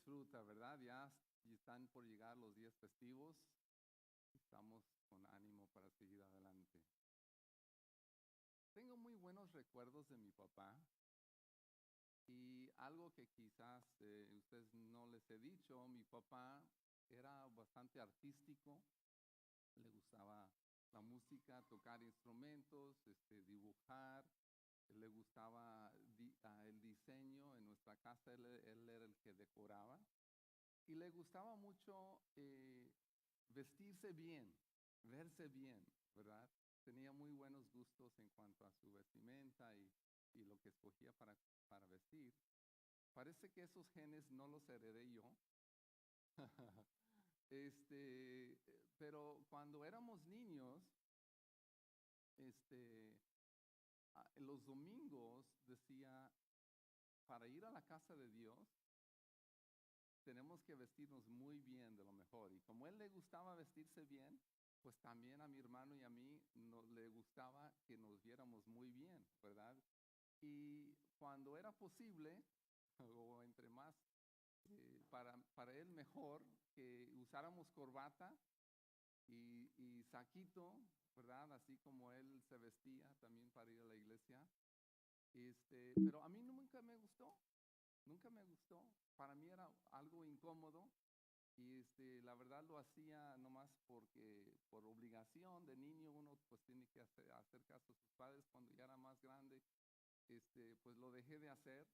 disfruta, ¿verdad? Ya están por llegar los días festivos. Estamos con ánimo para seguir adelante. Tengo muy buenos recuerdos de mi papá y algo que quizás ustedes no les he dicho, mi papá era bastante artístico, le gustaba la música, tocar instrumentos, dibujar, le gustaba el diseño en nuestra casa, él era el que decoraba y le gustaba mucho vestirse bien, verse bien, ¿verdad? Tenía muy buenos gustos en cuanto a su vestimenta y lo que escogía para vestir. Parece que esos genes no los heredé yo. Pero cuando éramos niños, los domingos decía, para ir a la casa de Dios, tenemos que vestirnos muy bien de lo mejor. Y como a él le gustaba vestirse bien, pues también a mi hermano y a mí le gustaba que nos viéramos muy bien, ¿verdad? Y cuando era posible, o entre más, para él mejor, que usáramos corbata y saquito, ¿verdad? Así como él se vestía también para ir a la iglesia. Pero a mí nunca me gustó, nunca me gustó. Para mí era algo incómodo y la verdad lo hacía nomás porque por obligación de niño uno pues tiene que hacer caso a sus padres. Cuando ya era más grande, pues lo dejé de hacer.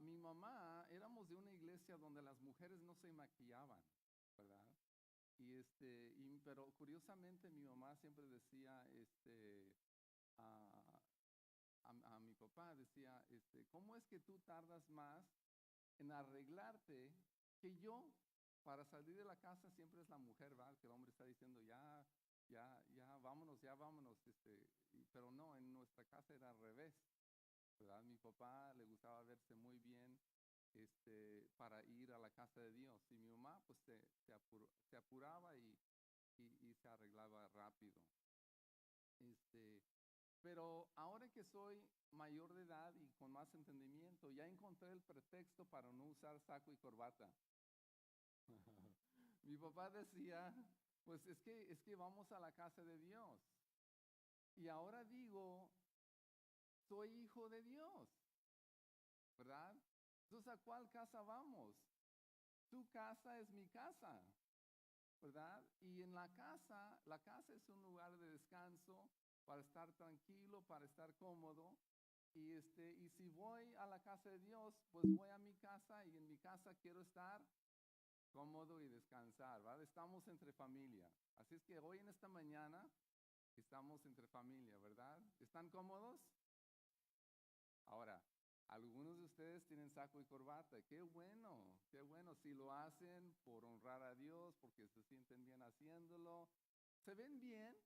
Mi mamá, éramos de una iglesia donde las mujeres no se maquillaban, ¿verdad? Pero curiosamente mi mamá siempre decía, a, a mi papá, decía, ¿cómo es que tú tardas más en arreglarte que yo? Para salir de la casa siempre es la mujer, ¿verdad? Que el hombre está diciendo, ya, ya, ya, vámonos, pero no, en nuestra casa era al revés, ¿verdad? Mi papá le gustaba verse muy bien, para ir a la casa de Dios, y mi mamá pues se apuraba y se arreglaba rápido. Este, pero ahora que soy mayor de edad y con más entendimiento, ya encontré el pretexto para no usar saco y corbata. Mi papá decía, pues es que vamos a la casa de Dios. Y ahora digo, soy hijo de Dios, ¿verdad? Entonces, ¿a cuál casa vamos? Tu casa es mi casa, ¿verdad? Y en la casa es un lugar de descanso para estar tranquilo, para estar cómodo. Y si voy a la casa de Dios, pues voy a mi casa y en mi casa quiero estar cómodo y descansar, ¿verdad? Estamos entre familia. Así es que hoy en esta mañana estamos entre familia, ¿verdad? ¿Están cómodos? Ahora, algunos de ustedes tienen saco y corbata. Qué bueno, qué bueno. Si lo hacen por honrar a Dios, porque se sienten bien haciéndolo, se ven bien,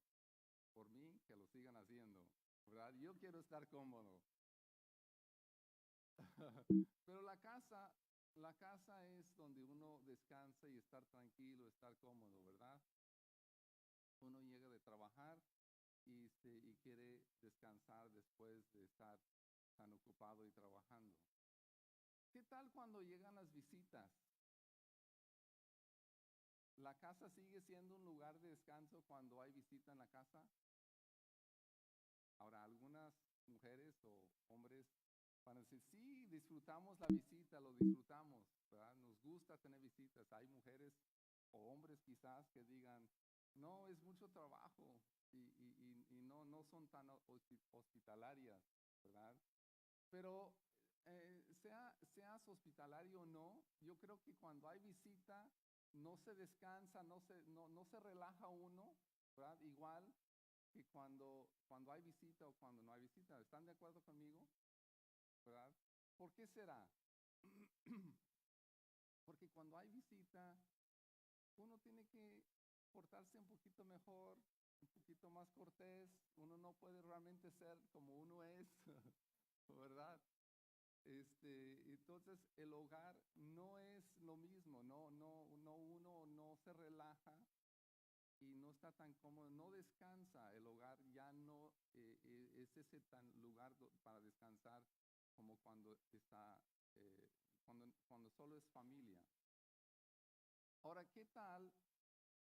por mí, que lo sigan haciendo, ¿verdad? Yo quiero estar cómodo. Pero la casa es donde uno descansa y estar tranquilo, estar cómodo, ¿verdad? Uno llega de trabajar y quiere descansar después de estar tan ocupado y trabajando. ¿Qué tal cuando llegan las visitas? ¿La casa sigue siendo un lugar de descanso cuando hay visita en la casa? Ahora, algunas mujeres o hombres van a decir, sí, disfrutamos la visita, lo disfrutamos, ¿verdad? Nos gusta tener visitas. Hay mujeres o hombres quizás que digan, no, es mucho trabajo y no son tan hospitalarias, ¿verdad? Pero seas hospitalario o no, yo creo que cuando hay visita no se descansa, no se relaja uno, ¿verdad? Igual que cuando hay visita o cuando no hay visita. ¿Están de acuerdo conmigo? ¿Verdad? ¿Por qué será? Porque cuando hay visita, uno tiene que portarse un poquito mejor, un poquito más cortés. Uno no puede realmente ser como uno es, ¿verdad? Entonces el hogar no es lo mismo, uno no se relaja y no está tan cómodo, no descansa. El hogar ya no es ese tan lugar para descansar como cuando está solo es familia. Ahora, ¿qué tal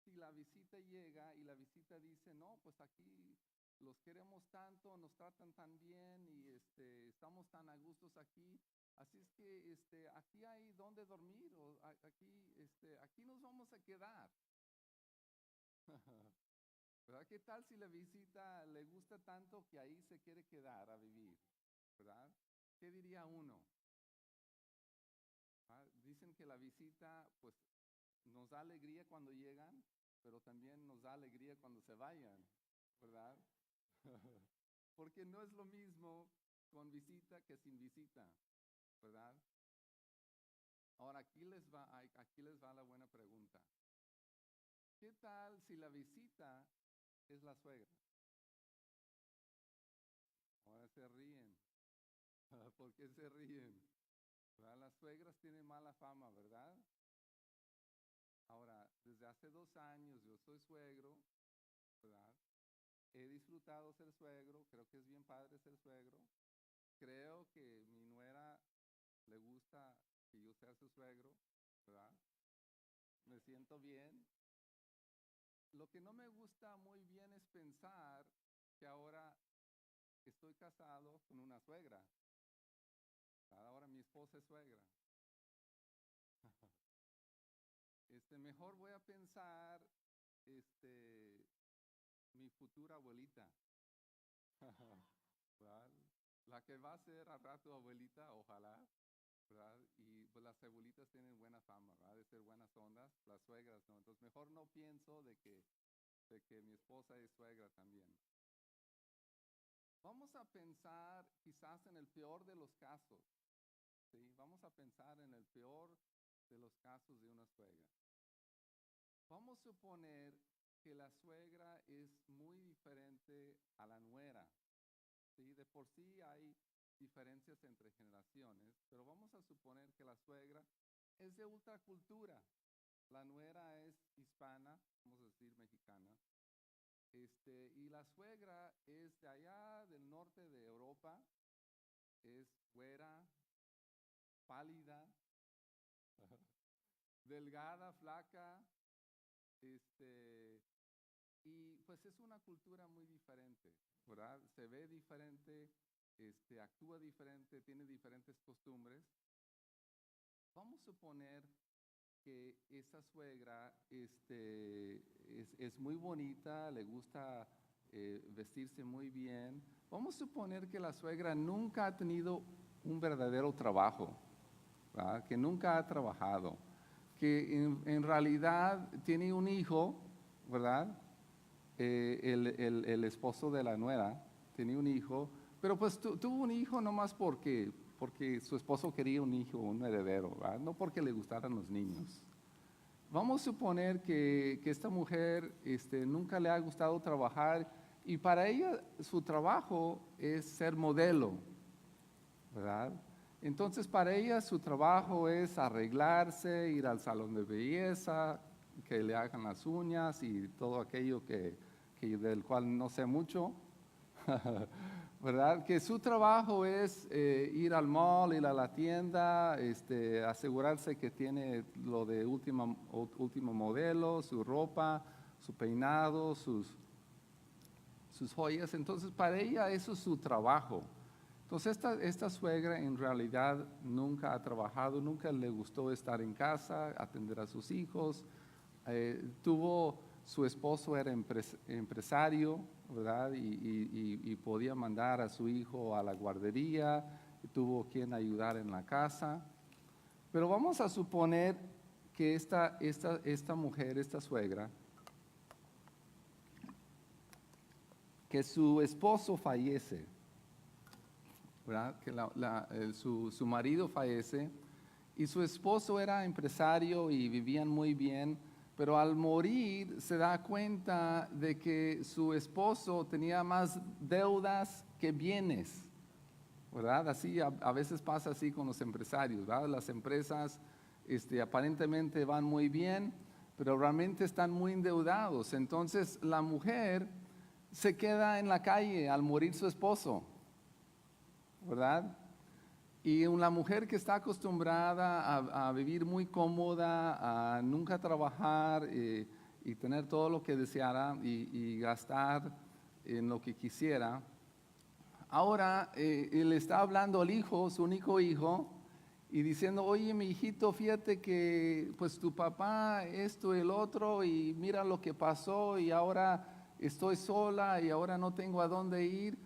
si la visita llega y la visita dice, no, pues aquí los queremos tanto, nos tratan tan bien y estamos tan a gustos aquí, así es que aquí hay donde dormir o aquí nos vamos a quedar? ¿Verdad? ¿Qué tal si la visita le gusta tanto que ahí se quiere quedar a vivir? ¿Verdad? ¿Qué diría uno? Dicen que la visita pues nos da alegría cuando llegan, pero también nos da alegría cuando se vayan, ¿verdad? Porque no es lo mismo con visita que sin visita, ¿verdad? Ahora aquí les va la buena pregunta. ¿Qué tal si la visita es la suegra? Ahora se ríen. ¿Por qué se ríen? ¿Verdad? Las suegras tienen mala fama, ¿verdad? Ahora, desde hace 2 años yo soy suegro, ¿verdad? He disfrutado ser suegro, creo que es bien padre ser suegro. Creo que mi nuera le gusta que yo sea su suegro, ¿verdad? Me siento bien. Lo que no me gusta muy bien es pensar que ahora estoy casado con una suegra, ¿verdad? Ahora mi esposa es suegra. Mejor voy a pensar, mi futura abuelita, ¿verdad? La que va a ser al rato abuelita, ojalá, ¿verdad? Y pues las abuelitas tienen buena fama, ¿verdad? De ser buenas ondas, las suegras no. Entonces mejor no pienso de que mi esposa es suegra también. Vamos a pensar quizás en el peor de los casos, ¿sí? Vamos a pensar en el peor de los casos de una suegra. Vamos a suponer que la suegra es muy diferente a la nuera, ¿sí? De por sí hay diferencias entre generaciones, pero vamos a suponer que la suegra es de ultracultura, la nuera es hispana, vamos a decir mexicana, y la suegra es de allá del norte de Europa, es güera, pálida, delgada, flaca, y pues es una cultura muy diferente, ¿verdad? Se ve diferente, actúa diferente, tiene diferentes costumbres. Vamos a suponer que esa suegra es muy bonita, le gusta vestirse muy bien. Vamos a suponer que la suegra nunca ha tenido un verdadero trabajo, ¿verdad? Que nunca ha trabajado, que en realidad tiene un hijo, ¿verdad? El esposo de la nuera tenía un hijo, pero pues tuvo un hijo nomás porque su esposo quería un hijo, un heredero, ¿verdad? No porque le gustaran los niños. Vamos a suponer que esta mujer nunca le ha gustado trabajar y para ella su trabajo es ser modelo, ¿verdad? Entonces para ella su trabajo es arreglarse, ir al salón de belleza, que le hagan las uñas y todo aquello del cual no sé mucho, ¿verdad? Que su trabajo es ir al mall, ir a la tienda, asegurarse que tiene lo de último modelo, su ropa, su peinado, sus joyas. Entonces para ella eso es su trabajo. Entonces esta suegra en realidad nunca ha trabajado, nunca le gustó estar en casa, atender a sus hijos. Su esposo era empresario, ¿verdad? Y podía mandar a su hijo a la guardería, tuvo quien ayudar en la casa. Pero vamos a suponer que esta mujer, esta suegra, que su esposo fallece, ¿verdad? Que su marido fallece y su esposo era empresario y vivían muy bien, pero al morir se da cuenta de que su esposo tenía más deudas que bienes, ¿verdad? Así a veces pasa así con los empresarios, ¿verdad? Las empresas aparentemente van muy bien, pero realmente están muy endeudados. Entonces la mujer se queda en la calle al morir su esposo, ¿verdad? Y una mujer que está acostumbrada a vivir muy cómoda, a nunca trabajar y tener todo lo que deseara y gastar en lo que quisiera. Ahora él está hablando al hijo, su único hijo, y diciendo, oye, mi hijito, fíjate que pues tu papá esto y el otro, y mira lo que pasó, y ahora estoy sola, y ahora no tengo a dónde ir,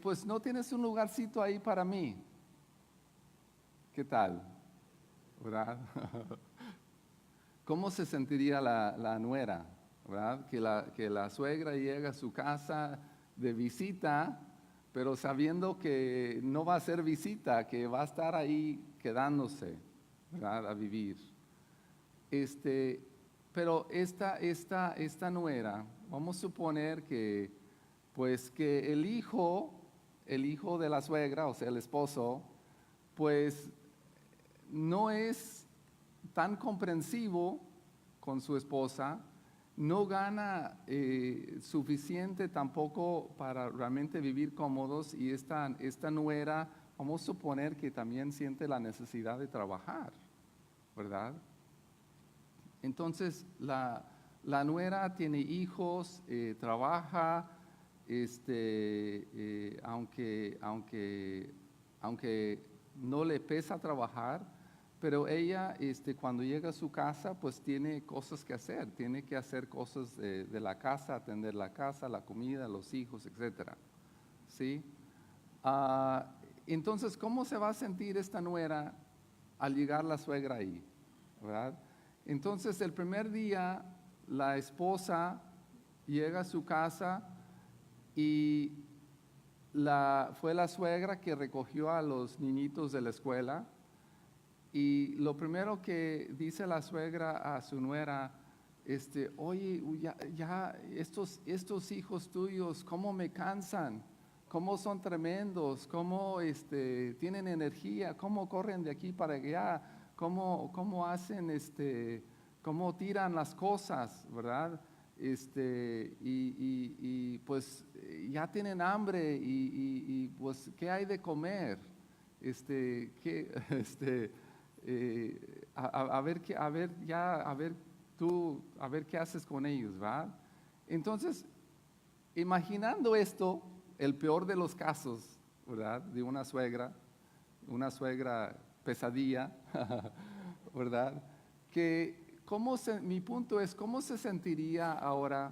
pues no tienes un lugarcito ahí para mí. ¿Qué tal? ¿Verdad? ¿Cómo se sentiría la nuera? ¿Verdad? Que la suegra llega a su casa de visita, pero sabiendo que no va a ser visita, que va a estar ahí quedándose, ¿verdad? A vivir. Pero esta nuera, vamos a suponer que, pues que el hijo de la suegra, o sea, el esposo, pues no es tan comprensivo con su esposa, no gana suficiente tampoco para realmente vivir cómodos, y esta nuera, vamos a suponer que también siente la necesidad de trabajar, ¿verdad? Entonces la nuera tiene hijos, trabaja, aunque no le pesa trabajar, pero ella cuando llega a su casa pues tiene cosas que hacer, tiene que hacer cosas de la casa, atender la casa, la comida, los hijos, etcétera, ¿sí? Entonces, ¿cómo se va a sentir esta nuera al llegar la suegra ahí? ¿Verdad? Entonces, el primer día la esposa llega a su casa y fue la suegra que recogió a los niñitos de la escuela, y lo primero que dice la suegra a su nuera, oye, ya estos hijos tuyos, ¿cómo me cansan? ¿Cómo son tremendos? ¿Cómo tienen energía? ¿Cómo corren de aquí para allá? ¿Cómo hacen, cómo tiran las cosas, verdad? Y pues ya tienen hambre y pues ¿qué hay de comer? A ver qué haces con ellos, ¿va? Entonces, imaginando esto, el peor de los casos, ¿verdad? De una suegra pesadilla, ¿verdad? Mi punto es, ¿cómo se sentiría ahora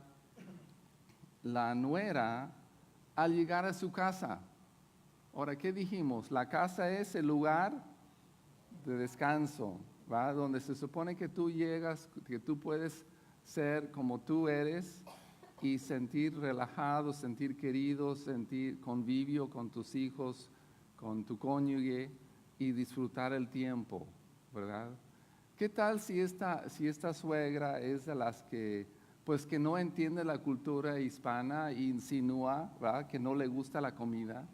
la nuera al llegar a su casa? Ahora, ¿qué dijimos? La casa es el lugar de descanso, ¿va? Donde se supone que tú llegas, que tú puedes ser como tú eres y sentir relajado, sentir querido, sentir convivio con tus hijos, con tu cónyuge y disfrutar el tiempo, ¿verdad? ¿Qué tal si esta suegra es de las que, pues que no entiende la cultura hispana e insinúa, ¿verdad? Que no le gusta la comida?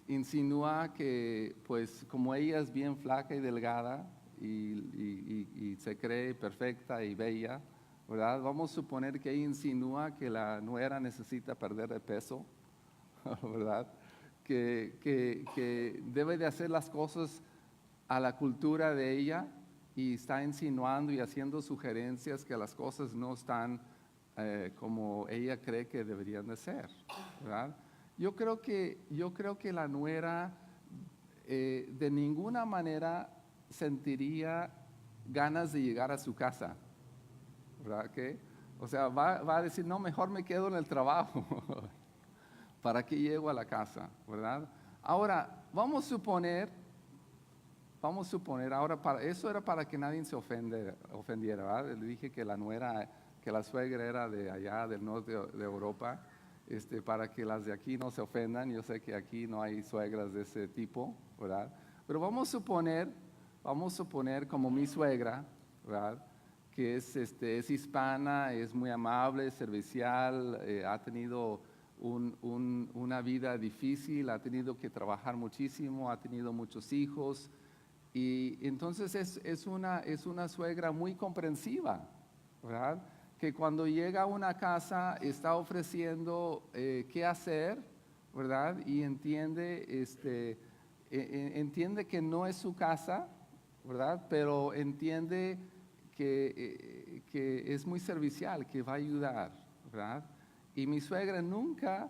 Insinúa que, pues, como ella es bien flaca y delgada y se cree perfecta y bella, ¿verdad? Vamos a suponer que ella insinúa que la nuera necesita perder de peso, ¿verdad? Que debe de hacer las cosas a la cultura de ella, y está insinuando y haciendo sugerencias que las cosas no están como ella cree que deberían de ser, ¿verdad? Yo creo que la nuera de ninguna manera sentiría ganas de llegar a su casa, ¿verdad? O sea, va a decir, no, mejor me quedo en el trabajo. ¿Para qué llego a la casa, verdad? Ahora, vamos a suponer, ahora eso era para que nadie se ofendiera, ¿verdad? Le dije que la suegra era de allá, del norte de Europa. Para que las de aquí no se ofendan. Yo sé que aquí no hay suegras de ese tipo, ¿verdad? Pero vamos a suponer como mi suegra, ¿verdad? Que es hispana, es muy amable, servicial, ha tenido una vida difícil, ha tenido que trabajar muchísimo, ha tenido muchos hijos, y entonces es una suegra muy comprensiva, ¿verdad? Que cuando llega a una casa está ofreciendo qué hacer, ¿verdad? Y entiende entiende que no es su casa, ¿verdad? Pero entiende que es muy servicial, que va a ayudar, ¿verdad? Y mi suegra nunca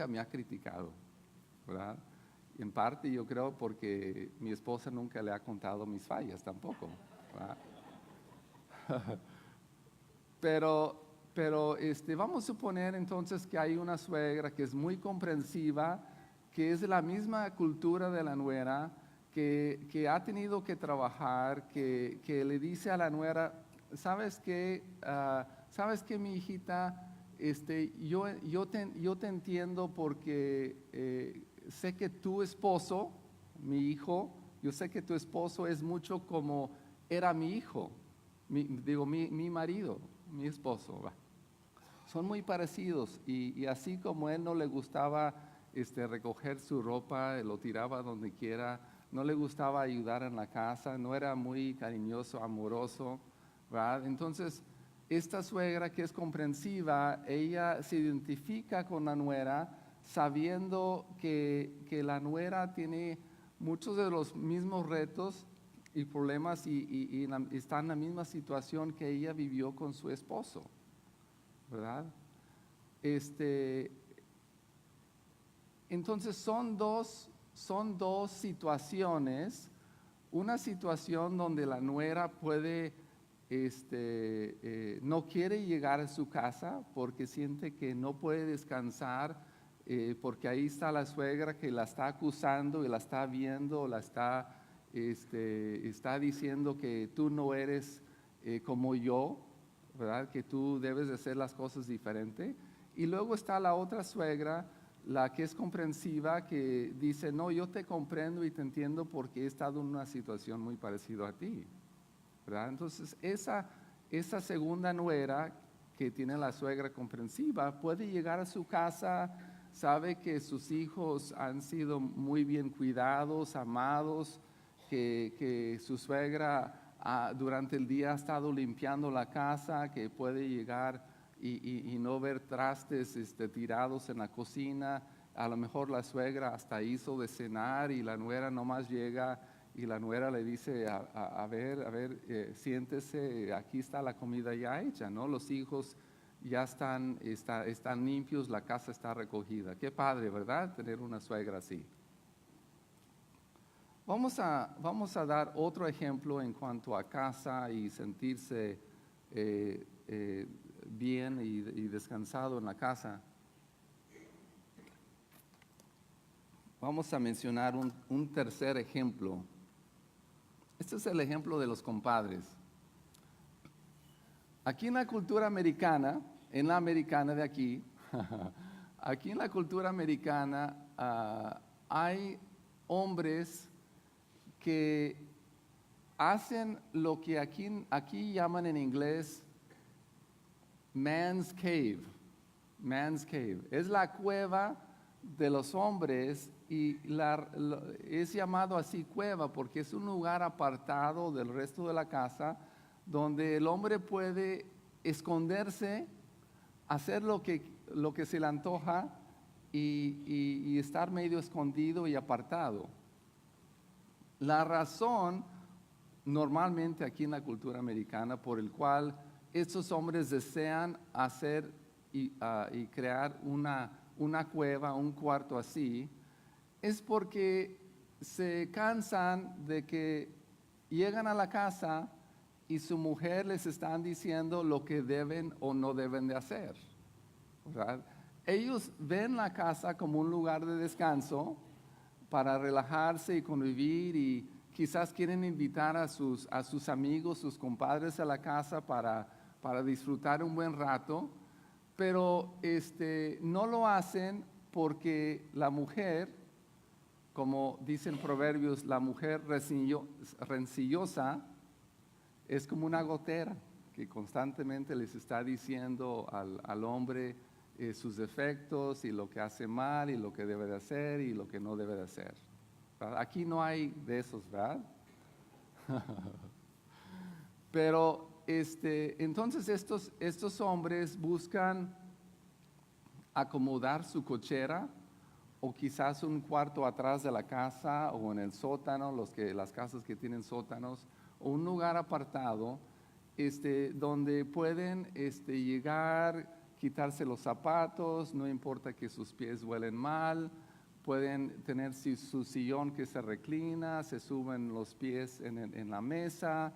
me ha criticado, ¿verdad? En parte yo creo porque mi esposa nunca le ha contado mis fallas tampoco, ¿verdad? Pero vamos a suponer entonces que hay una suegra que es muy comprensiva, que es de la misma cultura de la nuera, que ha tenido que trabajar, que le dice a la nuera, ¿sabes qué? ¿Sabes qué, mi hijita? Yo te entiendo porque sé que tu esposo, mi hijo, yo sé que tu esposo es mucho como era mi hijo, mi marido, mi esposo. ¿Va? Son muy parecidos y así como él no le gustaba recoger su ropa, lo tiraba donde quiera, no le gustaba ayudar en la casa, no era muy cariñoso, amoroso, ¿verdad? Entonces, esta suegra que es comprensiva, ella se identifica con la nuera sabiendo que la nuera tiene muchos de los mismos retos y problemas y está en la misma situación que ella vivió con su esposo, ¿verdad? Entonces son dos situaciones, una situación donde la nuera puede, no quiere llegar a su casa porque siente que no puede descansar, porque ahí está la suegra que la está acusando y la está viendo, está diciendo que tú no eres como yo, ¿verdad? Que tú debes de hacer las cosas diferente. Y luego está la otra suegra, la que es comprensiva, que dice, no, yo te comprendo y te entiendo porque he estado en una situación muy parecida a ti, ¿verdad? Entonces, esa segunda nuera que tiene la suegra comprensiva puede llegar a su casa, sabe que sus hijos han sido muy bien cuidados, amados, que su suegra durante el día ha estado limpiando la casa, que puede llegar y no ver trastes tirados en la cocina. A lo mejor la suegra hasta hizo de cenar y la nuera nomás llega y la nuera le dice, a ver, siéntese, aquí está la comida ya hecha, ¿no? Los hijos ya están limpios, la casa está recogida. Qué padre, ¿verdad? Tener una suegra así. Vamos a dar otro ejemplo en cuanto a casa y sentirse bien y descansado en la casa. Vamos a mencionar un tercer ejemplo. Este es el ejemplo de los compadres. Aquí en la cultura americana, en la americana de aquí, aquí en la cultura americana hay hombres que hacen lo que aquí llaman en inglés man's cave. Man's cave. Es la cueva de los hombres y es llamado así cueva porque es un lugar apartado del resto de la casa donde el hombre puede esconderse, hacer lo que se le antoja y estar medio escondido y apartado. La razón normalmente aquí en la cultura americana por el cual estos hombres desean hacer y crear una cueva, un cuarto así, es porque se cansan de que llegan a la casa y su mujer les están diciendo lo que deben o no deben de hacer, ¿verdad? Ellos ven la casa como un lugar de descanso para relajarse y convivir y quizás quieren invitar a sus amigos, sus compadres a la casa para disfrutar un buen rato, pero no lo hacen porque la mujer, como dicen proverbios, la mujer rencillosa es como una gotera que constantemente les está diciendo al hombre sus defectos y lo que hace mal y lo que debe de hacer y lo que no debe de hacer. ¿Verdad? Aquí no hay de esos, ¿verdad? Pero entonces estos hombres buscan acomodar su cochera o quizás un cuarto atrás de la casa o en el sótano, las casas que tienen sótanos, o un lugar apartado, donde pueden llegar, quitarse los zapatos, no importa que sus pies huelen mal, pueden tener su sillón que se reclina, se suben los pies en la mesa,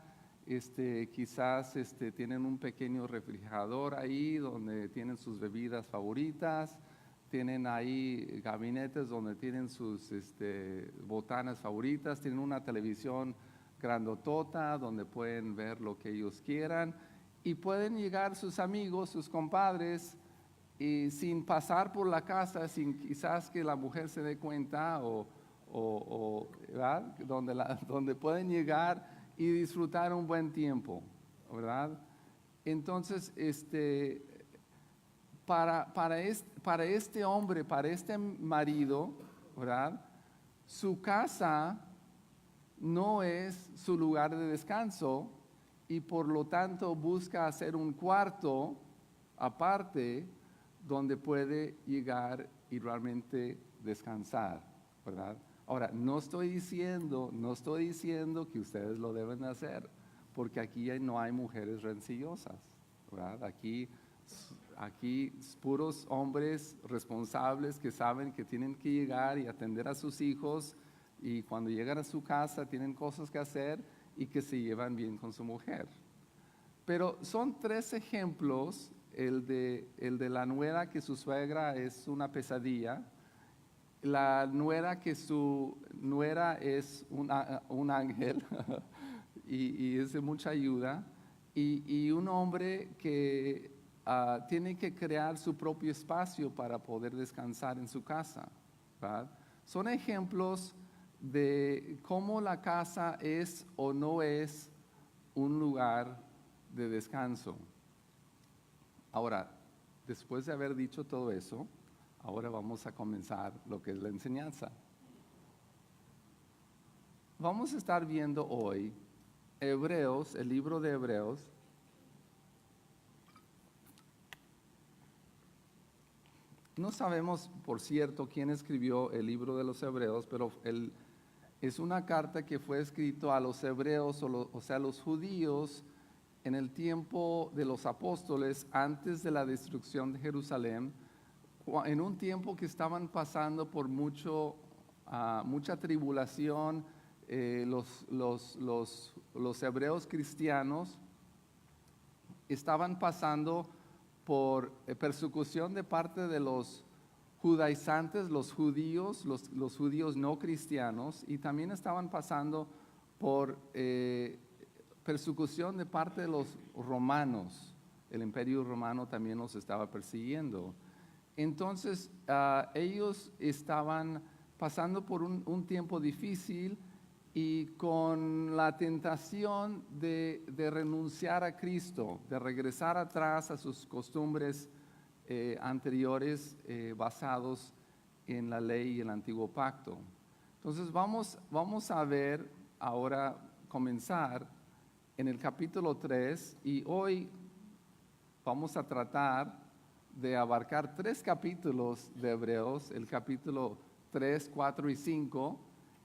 quizás tienen un pequeño refrigerador ahí donde tienen sus bebidas favoritas, tienen ahí gabinetes donde tienen sus botanas favoritas, tienen una televisión grandotota donde pueden ver lo que ellos quieran y pueden llegar sus amigos, sus compadres y sin pasar por la casa, sin quizás que la mujer se dé cuenta ¿verdad? Donde pueden llegar y disfrutar un buen tiempo, ¿verdad? Entonces, para este hombre, para este marido, ¿verdad? Su casa no es su lugar de descanso y por lo tanto busca hacer un cuarto aparte donde puede llegar y realmente descansar, ¿verdad? Ahora, no estoy diciendo que ustedes lo deben hacer, porque aquí no hay mujeres rencillosas, ¿verdad? Aquí puros hombres responsables que saben que tienen que llegar y atender a sus hijos y cuando llegan a su casa tienen cosas que hacer y que se llevan bien con su mujer. Pero son 3 ejemplos, el de la nuera que su suegra es una pesadilla, la nuera que su nuera es un ángel y es de mucha ayuda, y un hombre que tiene que crear su propio espacio para poder descansar en su casa, ¿verdad? Son ejemplos de cómo la casa es o no es un lugar de descanso. Ahora, después de haber dicho todo eso, ahora vamos a comenzar lo que es la enseñanza. Vamos a estar viendo hoy Hebreos, el libro de Hebreos. No sabemos, por cierto, quién escribió el libro de los Hebreos, pero es una carta que fue escrita a los hebreos, o sea, los judíos, en el tiempo de los apóstoles, antes de la destrucción de Jerusalén, en un tiempo que estaban pasando por mucha tribulación. Los hebreos cristianos estaban pasando por persecución de parte de los judaizantes, los judíos no cristianos, y también estaban pasando por persecución de parte de los romanos. El imperio romano también los estaba persiguiendo. Entonces, ellos estaban pasando por un tiempo difícil y con la tentación de renunciar a Cristo, de regresar atrás a sus costumbres anteriores basados en la ley y el antiguo pacto. Entonces vamos a ver ahora, comenzar en el capítulo 3, y hoy vamos a tratar de abarcar 3 capítulos de Hebreos, el capítulo 3, 4 y 5,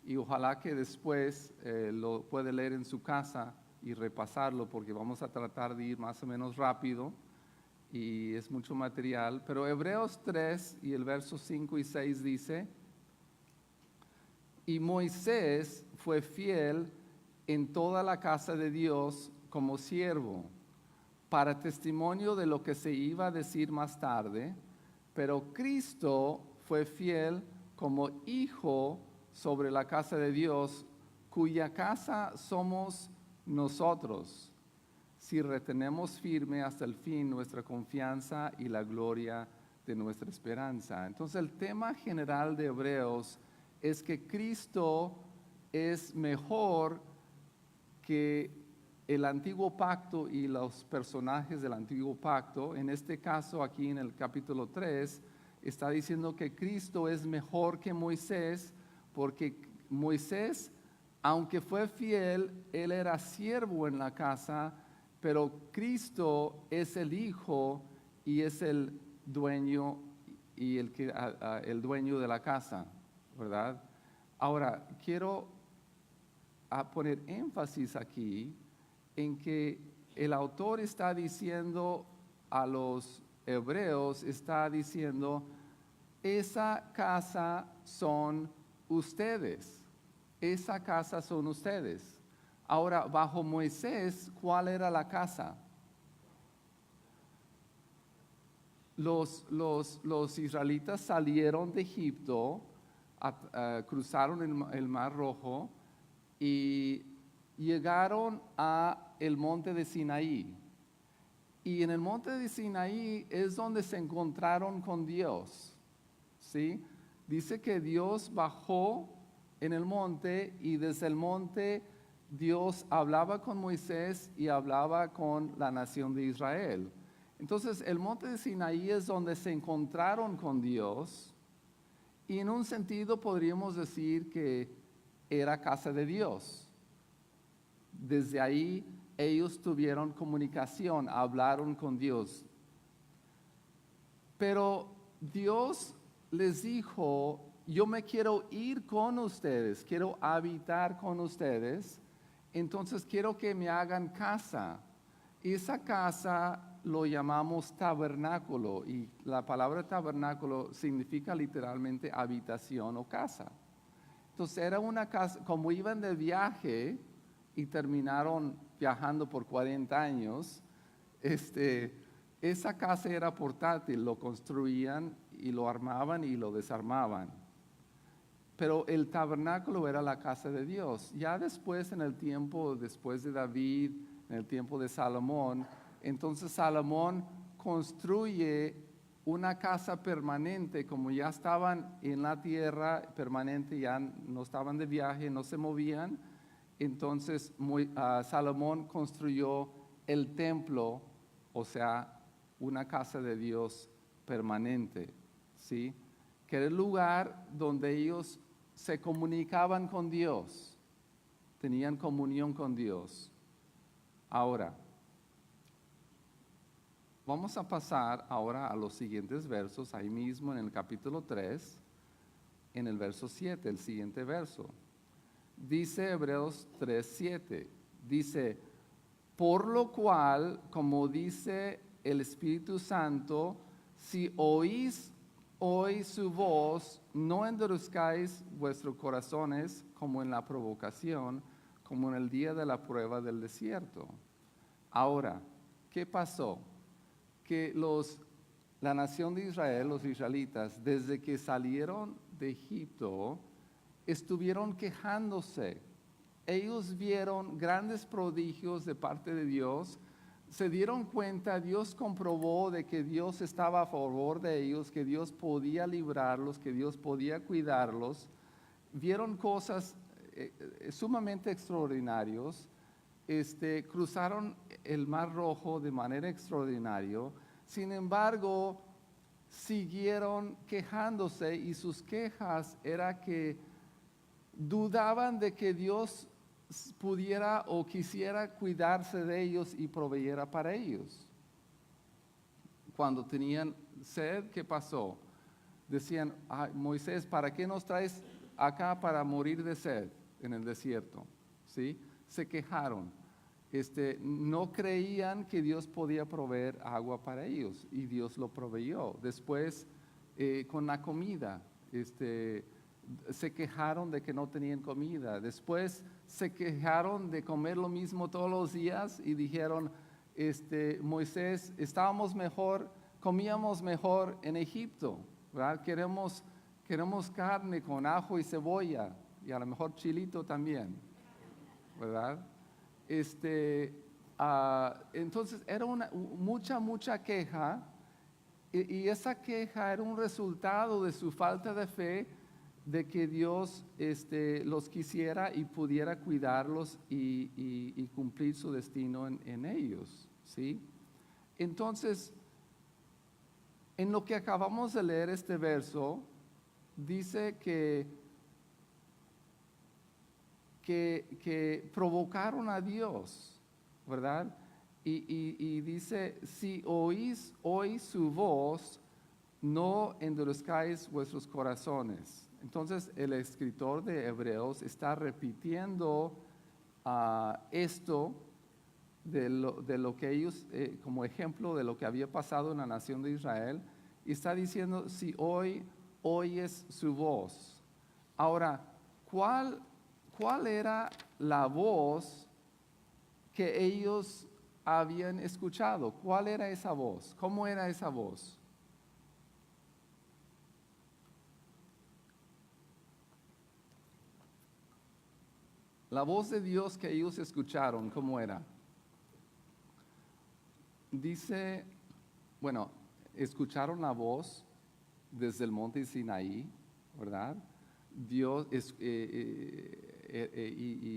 y ojalá que después lo puede leer en su casa y repasarlo, porque vamos a tratar de ir más o menos rápido y es mucho material. Pero Hebreos 3 y el verso 5 y 6 dice: y Moisés fue fiel en toda la casa de Dios como siervo, para testimonio de lo que se iba a decir más tarde, pero Cristo fue fiel como hijo sobre la casa de Dios, cuya casa somos nosotros, si retenemos firme hasta el fin nuestra confianza y la gloria de nuestra esperanza. Entonces el tema general de Hebreos es que Cristo es mejor que el antiguo pacto y los personajes del antiguo pacto. En este caso, aquí en el capítulo 3, está diciendo que Cristo es mejor que Moisés, porque Moisés, aunque fue fiel, él era siervo en la casa, pero Cristo es el Hijo y es el dueño y el dueño de la casa, ¿verdad? Ahora, quiero poner énfasis aquí en que el autor está diciendo a los hebreos, está diciendo, esa casa son ustedes, esa casa son ustedes. Ahora, bajo Moisés, ¿cuál era la casa? Los israelitas salieron de Egipto, cruzaron el Mar Rojo y llegaron a el monte de Sinaí. Y en el monte de Sinaí es donde se encontraron con Dios, ¿sí? Dice que Dios bajó en el monte y desde el monte Dios hablaba con Moisés y hablaba con la nación de Israel. Entonces, el monte de Sinaí es donde se encontraron con Dios y en un sentido podríamos decir que era casa de Dios. Desde ahí ellos tuvieron comunicación, hablaron con Dios. Pero Dios les dijo, yo me quiero ir con ustedes, quiero habitar con ustedes, entonces quiero que me hagan casa. Esa casa lo llamamos tabernáculo y la palabra tabernáculo significa literalmente habitación o casa. Entonces era una casa, como iban de viaje y terminaron viajando por 40 años, esa casa era portátil, lo construían y lo armaban y lo desarmaban. Pero el tabernáculo era la casa de Dios. Ya después, en el tiempo, después de David, en el tiempo de Salomón, entonces Salomón construye una casa permanente, como ya estaban en la tierra permanente, ya no estaban de viaje, no se movían. Entonces Salomón construyó el templo, o sea, una casa de Dios permanente, ¿sí? Que era el lugar donde ellos se comunicaban con Dios, tenían comunión con Dios. Ahora, vamos a pasar ahora a los siguientes versos, ahí mismo en el capítulo 3, en el verso 7, el siguiente verso. Dice Hebreos 3:7, dice, por lo cual, como dice el Espíritu Santo, si oís hoy su voz, no endurezcáis vuestros corazones como en la provocación, como en el día de la prueba del desierto. Ahora, ¿qué pasó? Que la nación de Israel, los israelitas, desde que salieron de Egipto, estuvieron quejándose. Ellos vieron grandes prodigios de parte de Dios, se dieron cuenta, Dios comprobó de que Dios estaba a favor de ellos, que Dios podía librarlos, que Dios podía cuidarlos. Vieron cosas sumamente extraordinarias. Cruzaron el Mar Rojo de manera extraordinaria. Sin embargo, siguieron quejándose y sus quejas era que dudaban de que Dios pudiera o quisiera cuidarse de ellos y proveyera para ellos. Cuando tenían sed, ¿qué pasó? Decían, Moisés, ¿para qué nos traes acá para morir de sed en el desierto? ¿Sí? Se quejaron. No creían que Dios podía proveer agua para ellos y Dios lo proveyó. Después, con la comida, se quejaron de que no tenían comida. Después se quejaron de comer lo mismo todos los días y dijeron, Moisés, comíamos mejor en Egipto, ¿verdad? Queremos carne con ajo y cebolla y a lo mejor chilito también, ¿verdad? Entonces era mucha queja y esa queja era un resultado de su falta de fe, de que Dios los quisiera y pudiera cuidarlos y cumplir su destino en ellos, ¿sí? Entonces, en lo que acabamos de leer este verso, dice que provocaron a Dios, ¿verdad? Y dice, si oís hoy su voz, no endurezcáis vuestros corazones. Entonces el escritor de Hebreos está repitiendo esto de lo que ellos, como ejemplo de lo que había pasado en la nación de Israel, y está diciendo, si hoy oyes su voz. Ahora, ¿cuál era la voz que ellos habían escuchado? ¿Cuál era esa voz? ¿Cómo era esa voz? La voz de Dios que ellos escucharon, ¿cómo era? Dice, bueno, escucharon la voz desde el monte Sinaí, ¿verdad? Dios y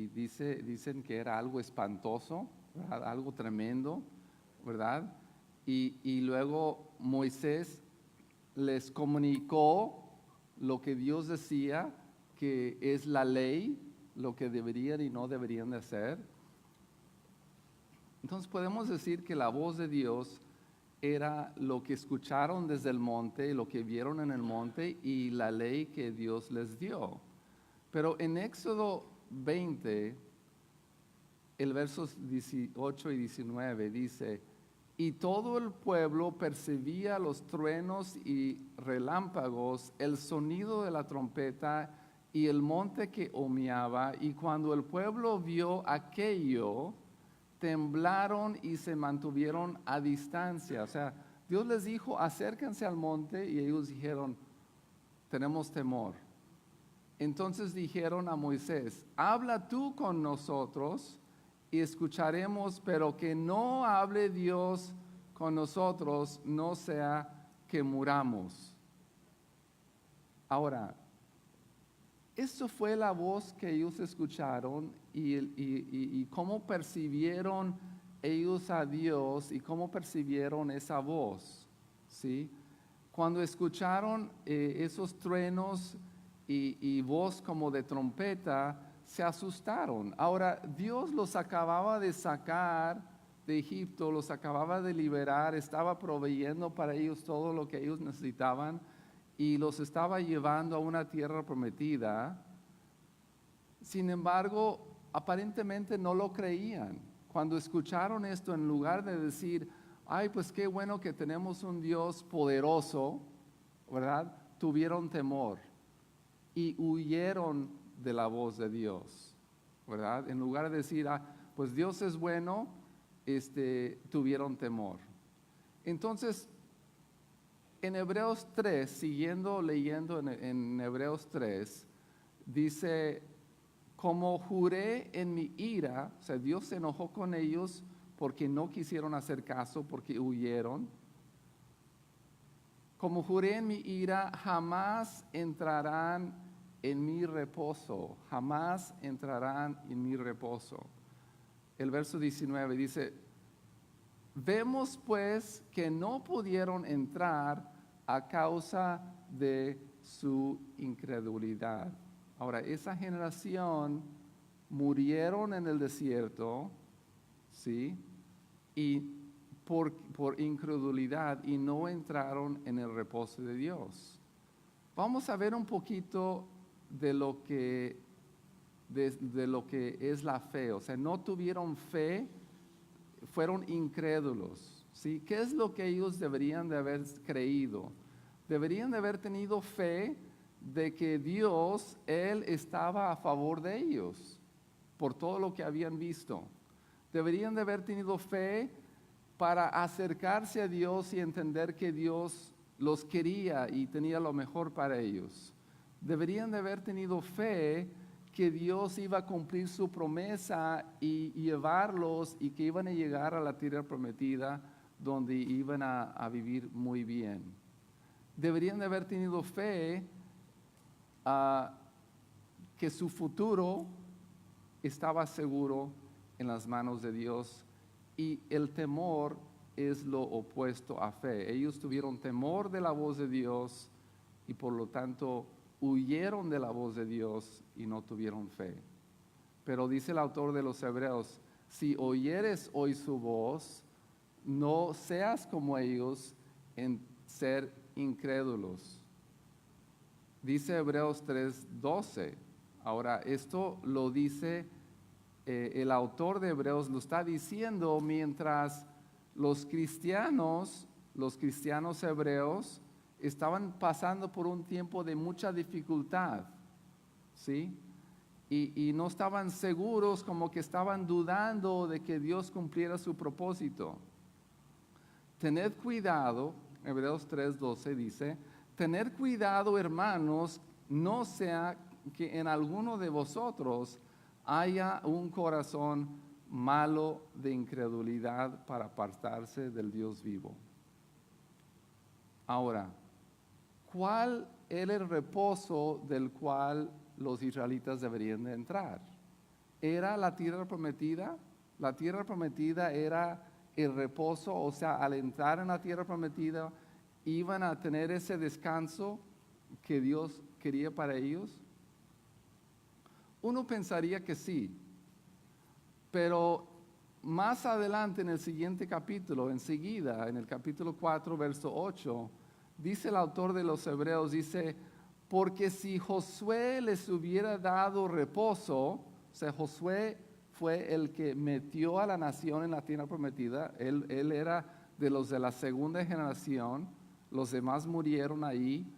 dicen que era algo espantoso, ¿verdad? Algo tremendo, ¿verdad? Y luego Moisés les comunicó lo que Dios decía, que es la ley, lo que deberían y no deberían de hacer. Entonces podemos decir que la voz de Dios era lo que escucharon desde el monte, lo que vieron en el monte y la ley que Dios les dio. Pero en Éxodo 20, el versos 18 y 19 dice, y todo el pueblo percibía los truenos y relámpagos, el sonido de la trompeta y el monte que humeaba, y cuando el pueblo vio aquello, temblaron y se mantuvieron a distancia. O sea, Dios les dijo, acérquense al monte, y ellos dijeron, tenemos temor. Entonces dijeron a Moisés, habla tú con nosotros y escucharemos, pero que no hable Dios con nosotros, no sea que muramos. Ahora, eso fue la voz que ellos escucharon y cómo percibieron ellos a Dios y cómo percibieron esa voz, ¿sí? Cuando escucharon esos truenos y voz como de trompeta, se asustaron. Ahora, Dios los acababa de sacar de Egipto, los acababa de liberar, estaba proveyendo para ellos todo lo que ellos necesitaban y los estaba llevando a una tierra prometida. Sin embargo, aparentemente no lo creían. Cuando escucharon esto, en lugar de decir, ay, pues qué bueno que tenemos un Dios poderoso, ¿verdad? Tuvieron temor y huyeron de la voz de Dios, ¿verdad? En lugar de decir, pues Dios es bueno, tuvieron temor. Entonces, en Hebreos 3, siguiendo leyendo en Hebreos 3, dice, como juré en mi ira, o sea, Dios se enojó con ellos porque no quisieron hacer caso, porque huyeron. Como juré en mi ira, jamás entrarán en mi reposo, jamás entrarán en mi reposo. El verso 19 dice, vemos pues que no pudieron entrar a causa de su incredulidad. Ahora, esa generación murieron en el desierto, ¿sí? Y por incredulidad y no entraron en el reposo de Dios. Vamos a ver un poquito de lo que es la fe. O sea, no tuvieron fe, fueron incrédulos, ¿sí? ¿Qué es lo que ellos deberían de haber creído? Deberían de haber tenido fe de que Dios, Él estaba a favor de ellos por todo lo que habían visto. Deberían de haber tenido fe para acercarse a Dios y entender que Dios los quería y tenía lo mejor para ellos. Deberían de haber tenido fe que Dios iba a cumplir su promesa y llevarlos y que iban a llegar a la tierra prometida donde iban a vivir muy bien. Deberían de haber tenido fe que su futuro estaba seguro en las manos de Dios, y el temor es lo opuesto a fe. Ellos tuvieron temor de la voz de Dios y por lo tanto huyeron de la voz de Dios y no tuvieron fe. Pero dice el autor de los Hebreos, si oyeres hoy su voz, no seas como ellos en ser incrédulos. Dice Hebreos 3:12. Ahora, esto lo dice el autor de Hebreos, lo está diciendo mientras los cristianos hebreos, estaban pasando por un tiempo de mucha dificultad, ¿sí? Y no estaban seguros, como que estaban dudando de que Dios cumpliera su propósito. Tened cuidado, Hebreos 3:12 dice, tened cuidado, hermanos, no sea que en alguno de vosotros haya un corazón malo de incredulidad para apartarse del Dios vivo. Ahora, ¿cuál era el reposo del cual los israelitas deberían de entrar? ¿Era la tierra prometida? La tierra prometida era el reposo, o sea, al entrar en la tierra prometida, iban a tener ese descanso que Dios quería para ellos. Uno pensaría que sí, pero más adelante en el siguiente capítulo, enseguida, en el capítulo 4, verso 8, dice el autor de los Hebreos, dice, porque si Josué les hubiera dado reposo, o sea, Josué fue el que metió a la nación en la tierra prometida, él era de los de la segunda generación, los demás murieron ahí.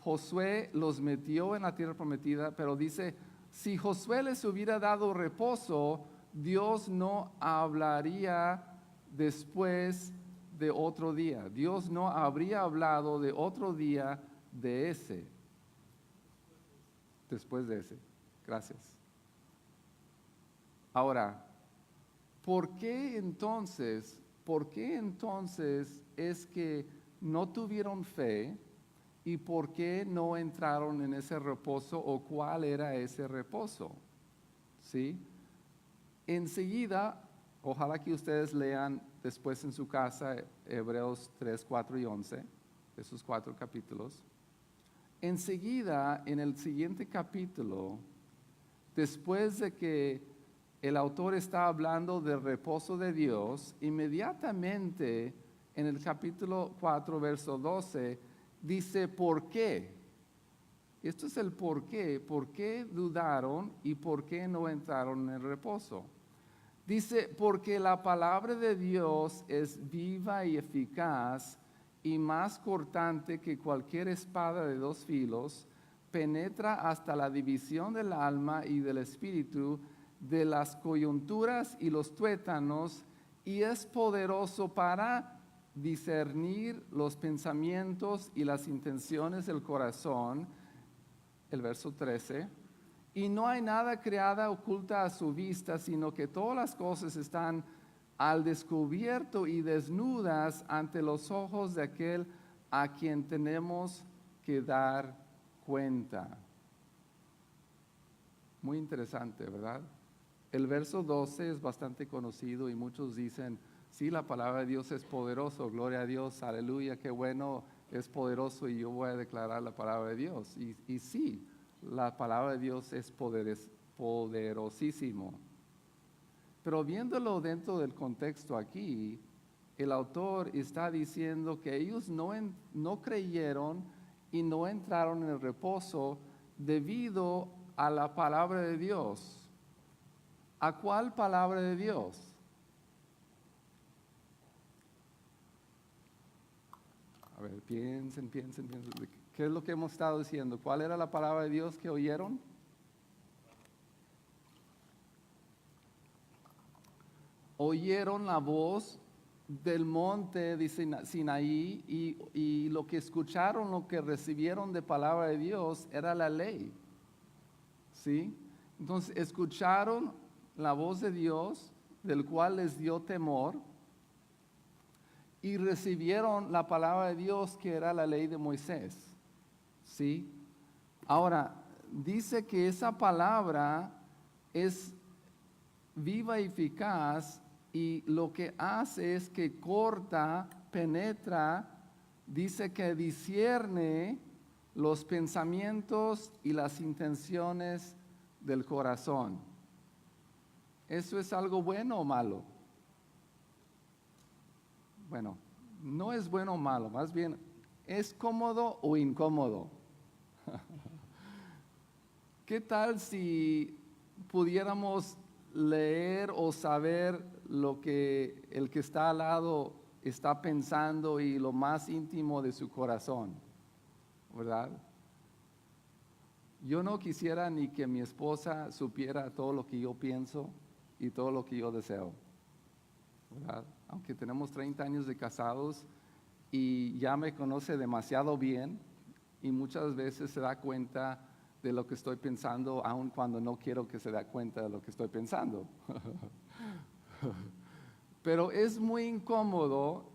Josué los metió en la tierra prometida, pero dice, si Josué les hubiera dado reposo, Dios no hablaría después de otro día. Dios no habría hablado de otro día de ese. Después de ese. Gracias. Ahora, ¿por qué entonces es que no tuvieron fe y por qué no entraron en ese reposo o cuál era ese reposo? ¿Sí? Enseguida, ojalá que ustedes lean después en su casa Hebreos 3, 4 y 11, esos 4 capítulos. Enseguida, en el siguiente capítulo, después de que el autor está hablando del reposo de Dios, inmediatamente en el capítulo 4, verso 12, dice ¿por qué? Esto es el por qué. ¿Por qué dudaron y por qué no entraron en el reposo? Dice, porque la palabra de Dios es viva y eficaz y más cortante que cualquier espada de 2 filos, penetra hasta la división del alma y del espíritu, de las coyunturas y los tuétanos, y es poderoso para discernir los pensamientos y las intenciones del corazón. El verso 13. Y no hay nada creada oculta a su vista, sino que todas las cosas están al descubierto y desnudas ante los ojos de aquel a quien tenemos que dar cuenta. Muy interesante, ¿verdad? El verso 12 es bastante conocido y muchos dicen, sí, la palabra de Dios es poderoso, gloria a Dios, aleluya, qué bueno, es poderoso y yo voy a declarar la palabra de Dios. Y sí, la palabra de Dios es poderosísimo. Pero viéndolo dentro del contexto aquí, el autor está diciendo que ellos no creyeron y no entraron en el reposo debido a la palabra de Dios. ¿A cuál palabra de Dios? A ver, piensen. ¿Qué es lo que hemos estado diciendo? ¿Cuál era la palabra de Dios que oyeron? Oyeron la voz del monte de Sinaí y lo que escucharon, lo que recibieron de palabra de Dios era la ley. ¿Sí? Entonces escucharon la voz de Dios, del cual les dio temor, y recibieron la palabra de Dios que era la ley de Moisés. ¿Sí? Ahora, dice que esa palabra es viva y eficaz y lo que hace es que corta, penetra, dice que discierne los pensamientos y las intenciones del corazón. ¿Eso es algo bueno o malo? Bueno, no es bueno o malo, más bien ¿Es cómodo o incómodo? ¿Qué tal si pudiéramos leer o saber lo que el que está al lado está pensando y lo más íntimo de su corazón? ¿Verdad? Yo no quisiera ni que mi esposa supiera todo lo que yo pienso y todo lo que yo deseo, ¿verdad? Aunque tenemos 30 años de casados y ya me conoce demasiado bien y muchas veces se da cuenta de lo que estoy pensando, aun cuando no quiero que se dé cuenta de lo que estoy pensando. Pero es muy incómodo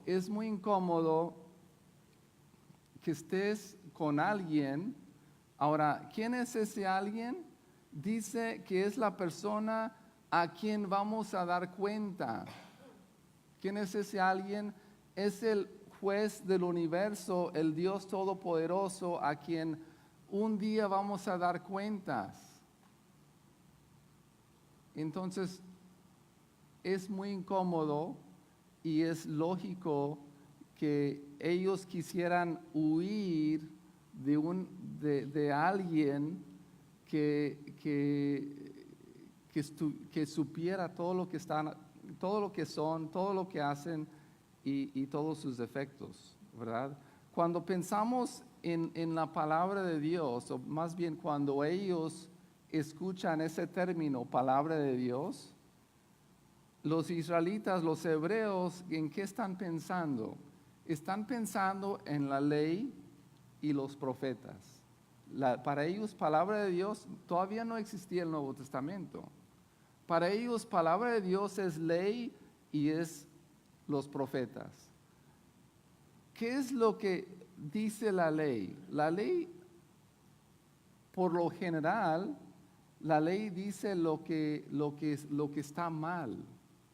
que estés con alguien. Ahora, ¿quién es ese alguien? Dice que es la persona a quien vamos a dar cuenta. ¿Quién es ese alguien? Es el juez del universo, el Dios Todopoderoso, a quien un día vamos a dar cuentas. Entonces, es muy incómodo y es lógico que ellos quisieran huir de alguien que supiera todo lo que están, todo lo que son, todo lo que hacen y todos sus defectos, ¿verdad? Cuando pensamos en la palabra de Dios, o más bien cuando ellos escuchan ese término, palabra de Dios, los israelitas, los hebreos, ¿en qué están pensando? Están pensando en la ley y los profetas. Para ellos, palabra de Dios, todavía no existía el Nuevo Testamento. Para ellos, palabra de Dios es ley y es los profetas. ¿Qué es lo que dice la ley? La ley, por lo general, la ley dice lo que está mal,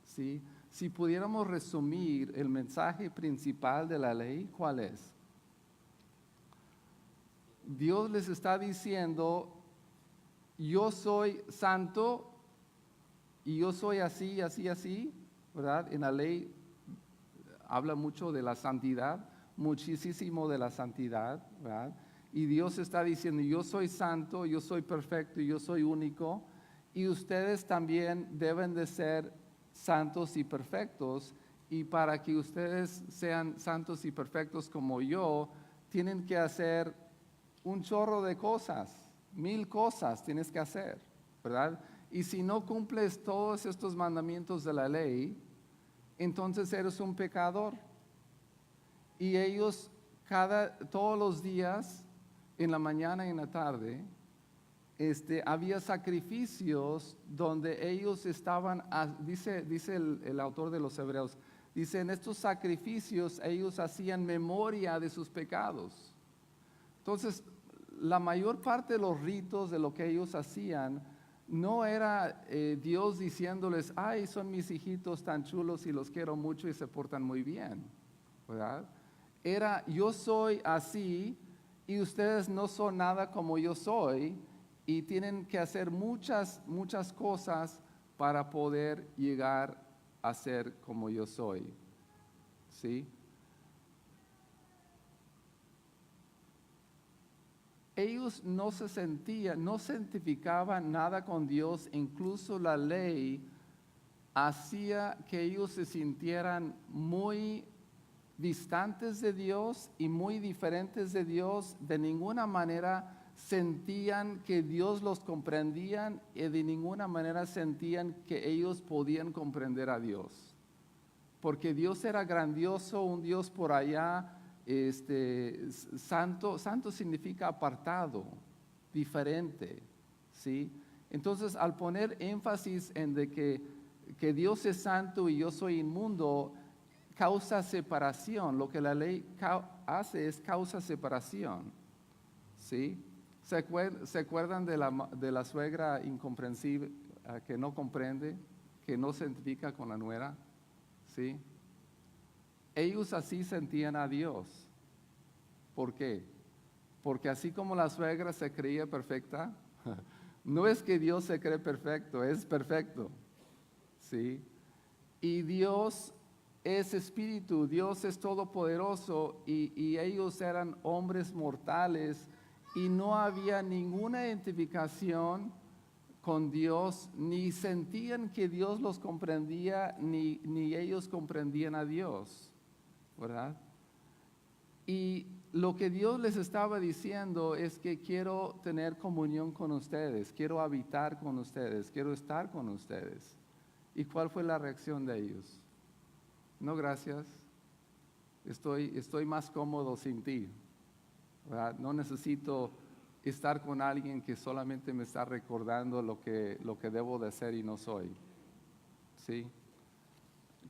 ¿sí? Si pudiéramos resumir el mensaje principal de la ley, ¿cuál es? Dios les está diciendo, yo soy santo y yo soy así, así, así, ¿verdad? En la ley habla mucho de la santidad, muchísimo de la santidad, ¿verdad? Y Dios está diciendo, yo soy santo, yo soy perfecto, yo soy único, y ustedes también deben de ser santos y perfectos, y para que ustedes sean santos y perfectos como yo, tienen que hacer un chorro de cosas, 1000 cosas tienes que hacer, ¿verdad? Y si no cumples todos estos mandamientos de la ley, entonces eres un pecador. Y ellos todos los días, en la mañana y en la tarde, había sacrificios donde ellos estaban, dice el autor de los Hebreos, dice, en estos sacrificios ellos hacían memoria de sus pecados. Entonces, la mayor parte de los ritos de lo que ellos hacían, no era Dios diciéndoles, ay, son mis hijitos tan chulos y los quiero mucho y se portan muy bien, ¿verdad? Era, yo soy así y ustedes no son nada como yo soy y tienen que hacer muchas cosas para poder llegar a ser como yo soy, ¿sí? Ellos no se sentían, no se identificaban nada con Dios, incluso la ley hacía que ellos se sintieran muy distantes de Dios y muy diferentes de Dios. De ninguna manera sentían que Dios los comprendía y de ninguna manera sentían que ellos podían comprender a Dios. Porque Dios era grandioso, un Dios por allá, santo significa apartado, diferente, ¿sí? Entonces, al poner énfasis en de que Dios es santo y yo soy inmundo, causa separación. Lo que la ley hace es causa separación, ¿sí? ¿Se acuerdan de la suegra incomprensible, que no comprende, que no se identifica con la nuera? ¿Sí? Ellos así sentían a Dios. ¿Por qué? Porque así como la suegra se creía perfecta, no es que Dios se cree perfecto, es perfecto, ¿sí? Y Dios es espíritu, Dios es todopoderoso y ellos eran hombres mortales y no había ninguna identificación con Dios, ni sentían que Dios los comprendía, ni ellos comprendían a Dios, ¿verdad? Y lo que Dios les estaba diciendo es que quiero tener comunión con ustedes, quiero habitar con ustedes, quiero estar con ustedes. ¿Y cuál fue la reacción de ellos? No, gracias, estoy más cómodo sin ti, ¿verdad? No necesito estar con alguien que solamente me está recordando lo que debo de ser y no soy. ¿Sí?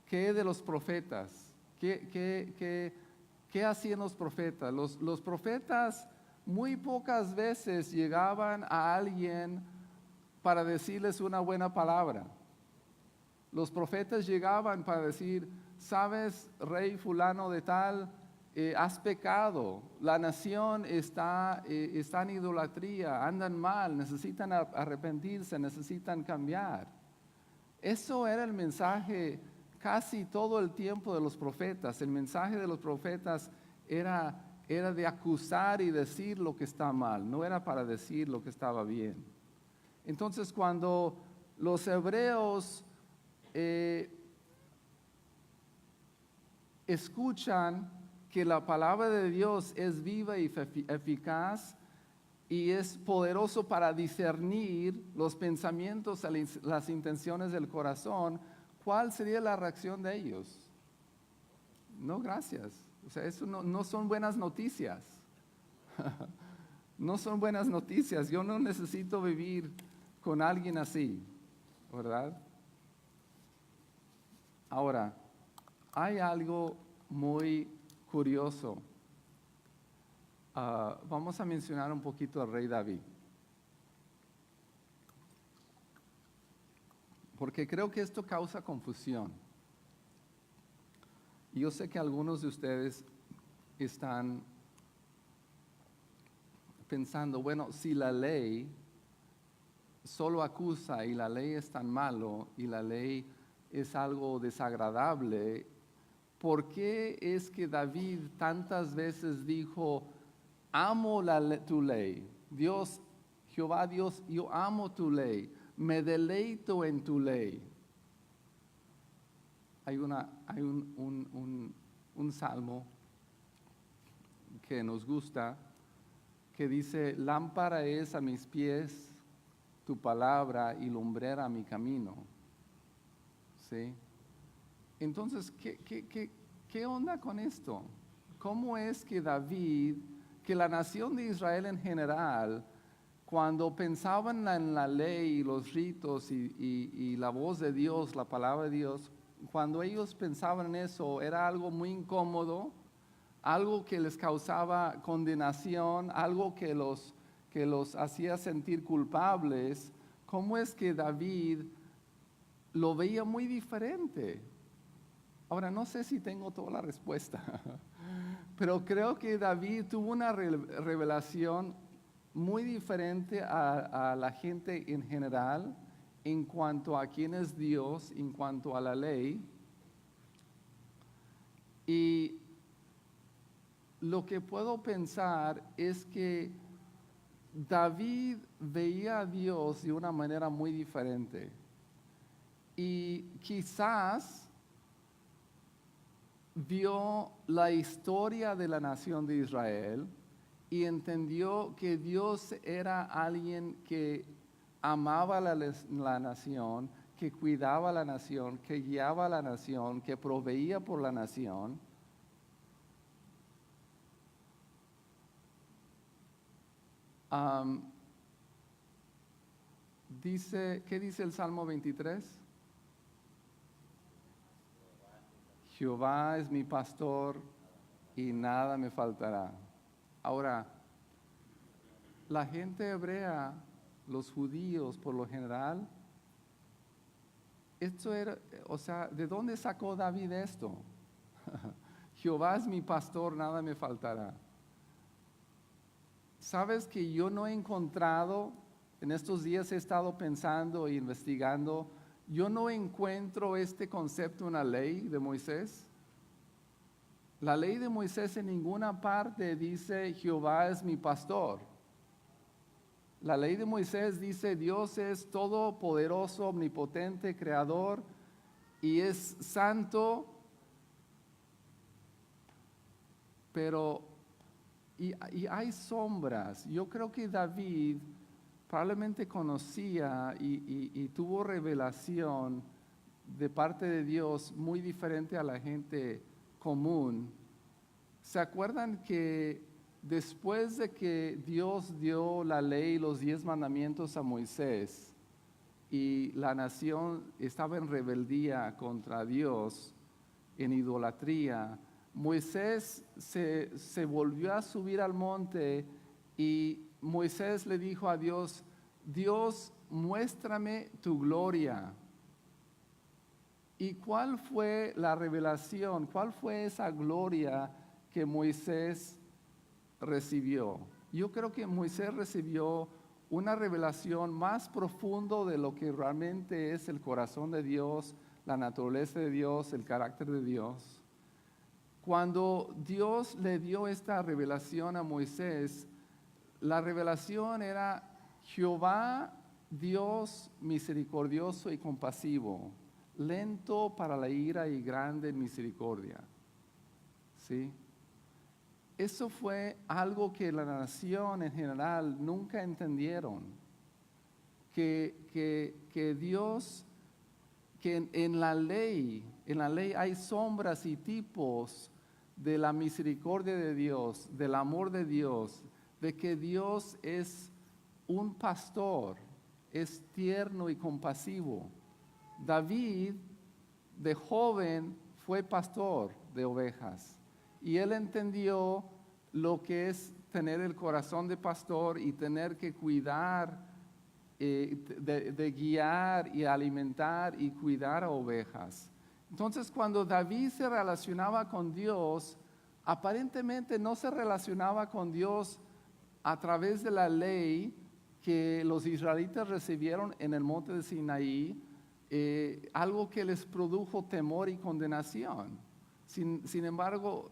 ¿Qué de los profetas? ¿Qué hacían los profetas? Los profetas muy pocas veces llegaban a alguien para decirles una buena palabra. Los profetas llegaban para decir, sabes, rey fulano de tal, has pecado, la nación está en idolatría, andan mal, necesitan arrepentirse, necesitan cambiar. Eso era el mensaje casi todo el tiempo de los profetas. El mensaje de los profetas era de acusar y decir lo que está mal, no era para decir lo que estaba bien. Entonces, cuando los hebreos escuchan que la palabra de Dios es viva y eficaz y es poderoso para discernir los pensamientos, las intenciones del corazón, ¿cuál sería la reacción de ellos? No, gracias. O sea, eso no son buenas noticias. No son buenas noticias. Yo no necesito vivir con alguien así, ¿verdad? Ahora, hay algo muy curioso. Vamos a mencionar un poquito al rey David. Porque creo que esto causa confusión. Y yo sé que algunos de ustedes están pensando, bueno, si la ley solo acusa y la ley es tan malo y la ley es algo desagradable, ¿por qué es que David tantas veces dijo, amo tu ley? Dios, Jehová Dios, yo amo tu ley, me deleito en tu ley. Hay un salmo que nos gusta, que dice, lámpara es a mis pies tu palabra y lumbrera a mi camino. ¿Sí? Entonces, ¿qué onda con esto? ¿Cómo es que David, que la nación de Israel en general, cuando pensaban en la ley y los ritos y la voz de Dios, la palabra de Dios, cuando ellos pensaban en eso, era algo muy incómodo, algo que les causaba condenación, algo que los hacía sentir culpables? ¿Cómo es que David lo veía muy diferente? Ahora, no sé si tengo toda la respuesta, pero creo que David tuvo una revelación muy diferente a la gente en general en cuanto a quién es Dios, en cuanto a la ley. Y lo que puedo pensar es que David veía a Dios de una manera muy diferente. Y quizás vio la historia de la nación de Israel y entendió que Dios era alguien que amaba la nación, que cuidaba la nación, que guiaba a la nación, que proveía por la nación. ¿Qué dice el Salmo 23? Jehová es mi pastor y nada me faltará. Ahora, la gente hebrea, los judíos por lo general, esto era, o sea, ¿de dónde sacó David esto? Jehová es mi pastor, nada me faltará. ¿Sabes que yo no he encontrado, en estos días he estado pensando e investigando, yo no encuentro este concepto en la ley de Moisés. La ley de Moisés en ninguna parte dice Jehová es mi pastor. La ley de Moisés dice Dios es todopoderoso, omnipotente, creador y es santo, pero y hay sombras. Yo creo que David probablemente conocía y tuvo revelación de parte de Dios muy diferente a la gente común. ¿Se acuerdan que después de que Dios dio la ley, los 10 mandamientos a Moisés y la nación estaba en rebeldía contra Dios, en idolatría, Moisés se volvió a subir al monte y Moisés le dijo a Dios, Dios, muéstrame tu gloria. ¿Y cuál fue la revelación? ¿Cuál fue esa gloria que Moisés recibió? Yo creo que Moisés recibió una revelación más profundo de lo que realmente es el corazón de Dios, la naturaleza de Dios, el carácter de Dios. Cuando Dios le dio esta revelación a Moisés, la revelación era Jehová, Dios misericordioso y compasivo, lento para la ira y grande en misericordia. ¿Sí? Eso fue algo que la nación en general nunca entendieron. Que Dios, que en la ley hay sombras y tipos de la misericordia de Dios, del amor de Dios, de que Dios es un pastor, es tierno y compasivo. David, de joven, fue pastor de ovejas y él entendió lo que es tener el corazón de pastor y tener que cuidar, de guiar y alimentar y cuidar a ovejas. Entonces, cuando David se relacionaba con Dios, aparentemente no se relacionaba con Dios a través de la ley que los israelitas recibieron en el monte de Sinaí, algo que les produjo temor y condenación. Sin embargo,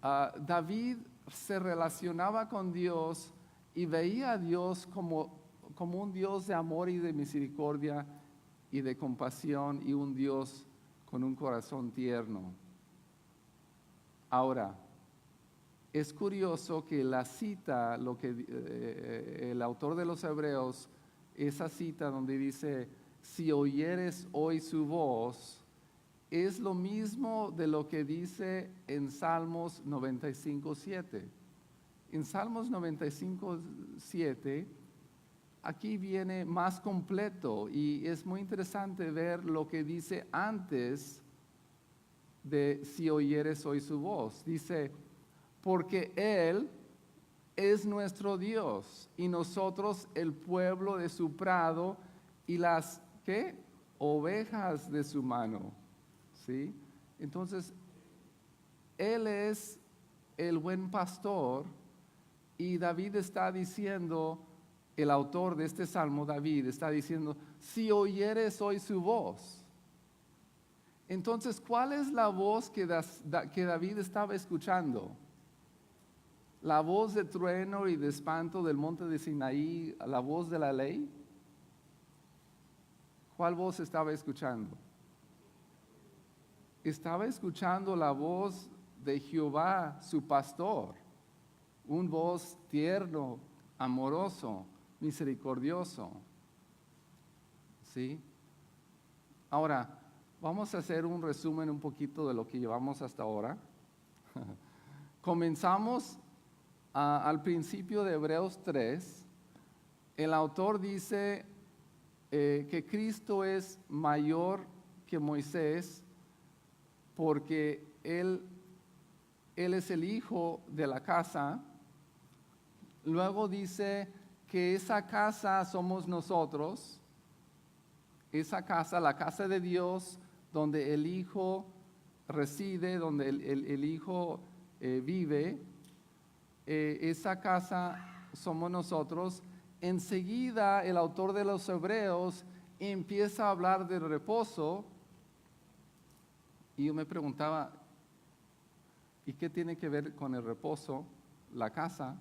David se relacionaba con Dios y veía a Dios como un Dios de amor y de misericordia y de compasión y un Dios con un corazón tierno. Ahora, es curioso que la cita, el autor de los Hebreos, esa cita donde dice, si oyeres hoy su voz, es lo mismo de lo que dice en Salmos 95:7. En Salmos 95:7, aquí viene más completo y es muy interesante ver lo que dice antes de si oyeres hoy su voz. Dice, porque Él es nuestro Dios y nosotros el pueblo de su prado y las, ¿qué? Ovejas de su mano. ¿Sí? Entonces, Él es el buen pastor y David está diciendo, el autor de este salmo, David, está diciendo, si oyeres hoy su voz. Entonces, ¿cuál es la voz que David estaba escuchando? La voz de trueno y de espanto del monte de Sinaí, la voz de la ley. ¿Cuál voz estaba escuchando? Estaba escuchando la voz de Jehová, su pastor, un voz tierno, amoroso, misericordioso. ¿Sí? Ahora, vamos a hacer un resumen un poquito de lo que llevamos hasta ahora. Comenzamos al principio de Hebreos 3. El autor dice que Cristo es mayor que Moisés porque Él es el hijo de la casa. Luego dice que esa casa somos nosotros, esa casa, la casa de Dios, donde el Hijo reside, donde el Hijo vive, esa casa somos nosotros. Enseguida el autor de los Hebreos empieza a hablar del reposo y yo me preguntaba, ¿y qué tiene que ver con el reposo? La casa.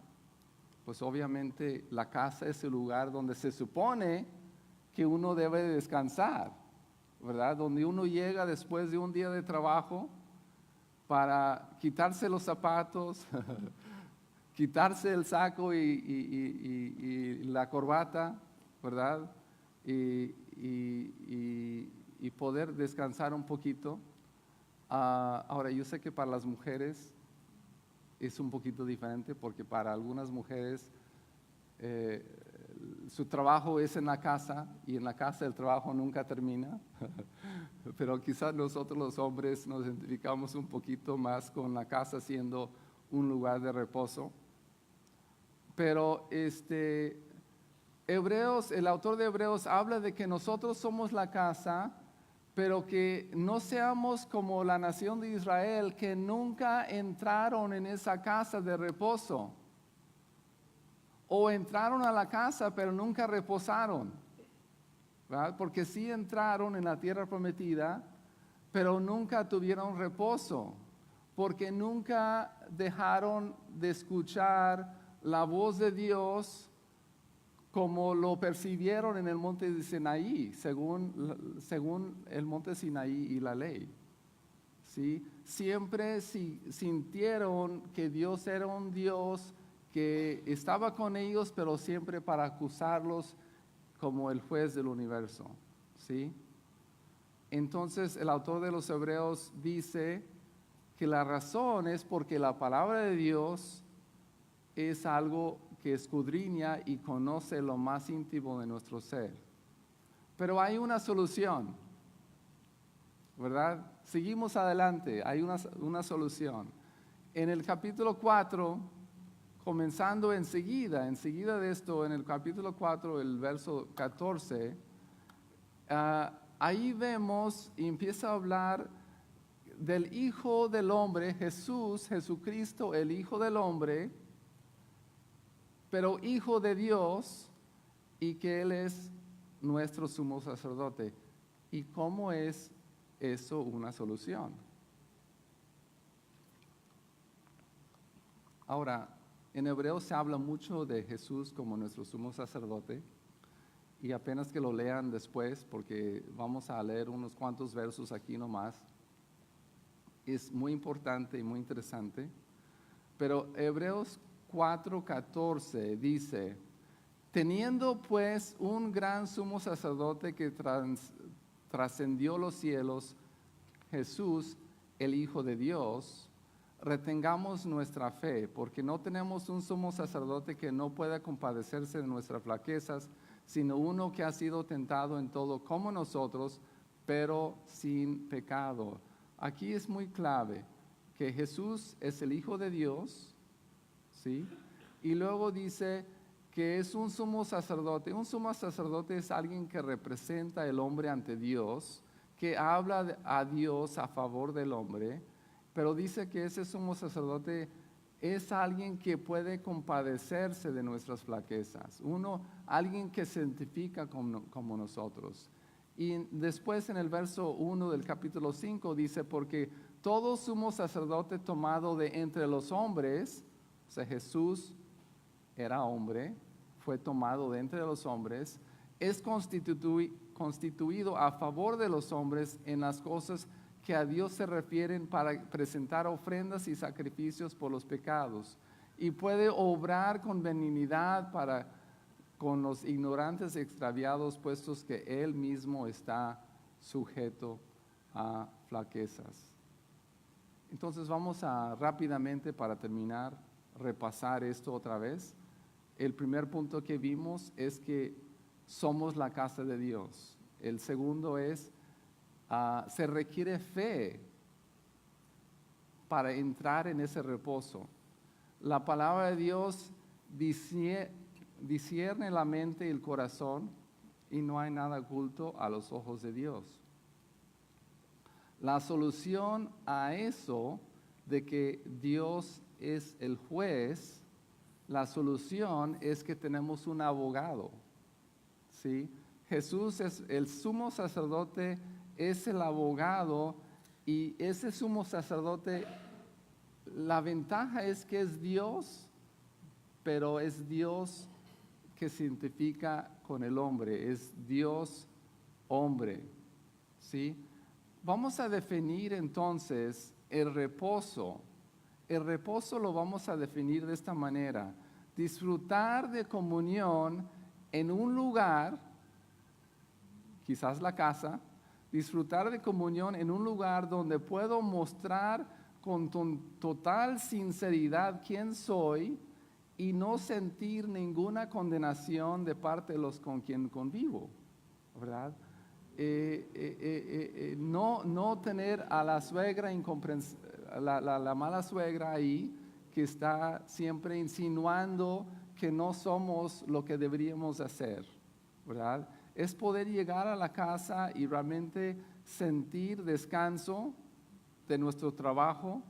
Pues obviamente la casa es el lugar donde se supone que uno debe descansar, ¿verdad? Donde uno llega después de un día de trabajo para quitarse los zapatos, quitarse el saco y la corbata, ¿verdad? Y poder descansar un poquito. Ahora, yo sé que para las mujeres es un poquito diferente porque para algunas mujeres su trabajo es en la casa y en la casa el trabajo nunca termina. Pero quizás nosotros los hombres nos identificamos un poquito más con la casa siendo un lugar de reposo. Pero Hebreos, el autor de Hebreos habla de que nosotros somos la casa, pero que no seamos como la nación de Israel, que nunca entraron en esa casa de reposo. O entraron a la casa, pero nunca reposaron, ¿verdad? Porque sí entraron en la tierra prometida, pero nunca tuvieron reposo, porque nunca dejaron de escuchar la voz de Dios como lo percibieron en el monte de Sinaí, según el monte Sinaí y la ley. ¿Sí? Siempre sintieron que Dios era un Dios que estaba con ellos, pero siempre para acusarlos como el juez del universo. ¿Sí? Entonces el autor de los Hebreos dice que la razón es porque la palabra de Dios es algo que escudriña y conoce lo más íntimo de nuestro ser. Pero hay una solución, ¿verdad? Seguimos adelante, hay una solución. En el capítulo 4, comenzando enseguida de esto, en el capítulo 4, el verso 14, ahí vemos y empieza a hablar del Hijo del Hombre, Jesucristo, el Hijo del Hombre, pero Hijo de Dios, y que Él es nuestro sumo sacerdote. ¿Y cómo es eso una solución? Ahora, en Hebreos se habla mucho de Jesús como nuestro sumo sacerdote, y apenas que lo lean después, porque vamos a leer unos cuantos versos aquí nomás, es muy importante y muy interesante, pero Hebreos 4:14 dice: teniendo pues un gran sumo sacerdote que trascendió los cielos, Jesús, el Hijo de Dios, retengamos nuestra fe, porque no tenemos un sumo sacerdote que no pueda compadecerse de nuestras flaquezas, sino uno que ha sido tentado en todo como nosotros, pero sin pecado. Aquí es muy clave que Jesús es el Hijo de Dios, ¿sí? Y luego dice que es un sumo sacerdote. Un sumo sacerdote es alguien que representa al hombre ante Dios, que habla a Dios a favor del hombre, pero dice que ese sumo sacerdote es alguien que puede compadecerse de nuestras flaquezas, alguien que se identifica como nosotros. Y después en el verso 1 del capítulo 5 dice: porque todo sumo sacerdote tomado de entre los hombres, o sea, Jesús era hombre, fue tomado de entre los hombres, es constituido a favor de los hombres en las cosas que a Dios se refieren, para presentar ofrendas y sacrificios por los pecados, y puede obrar con benignidad con los ignorantes y extraviados, puestos que Él mismo está sujeto a flaquezas. Entonces vamos a rápidamente, para terminar, repasar esto otra vez. El primer punto que vimos es que somos la casa de Dios. El segundo es, se requiere fe para entrar en ese reposo. La palabra de Dios discierne la mente y el corazón, y no hay nada oculto a los ojos de Dios. La solución a eso de que Dios es el juez, la solución es que tenemos un abogado, ¿sí? Jesús es el sumo sacerdote, es el abogado, y ese sumo sacerdote, la ventaja es que es Dios, pero es Dios que se identifica con el hombre, es Dios hombre, ¿sí? Vamos a definir entonces el reposo. El reposo lo vamos a definir de esta manera: disfrutar de comunión en un lugar, quizás la casa, disfrutar de comunión en un lugar donde puedo mostrar con total sinceridad quién soy y no sentir ninguna condenación de parte de los con quien convivo, ¿verdad? No tener a la suegra la mala suegra ahí, que está siempre insinuando que no somos lo que deberíamos hacer, ¿verdad? Es poder llegar a la casa y realmente sentir descanso de nuestro trabajo.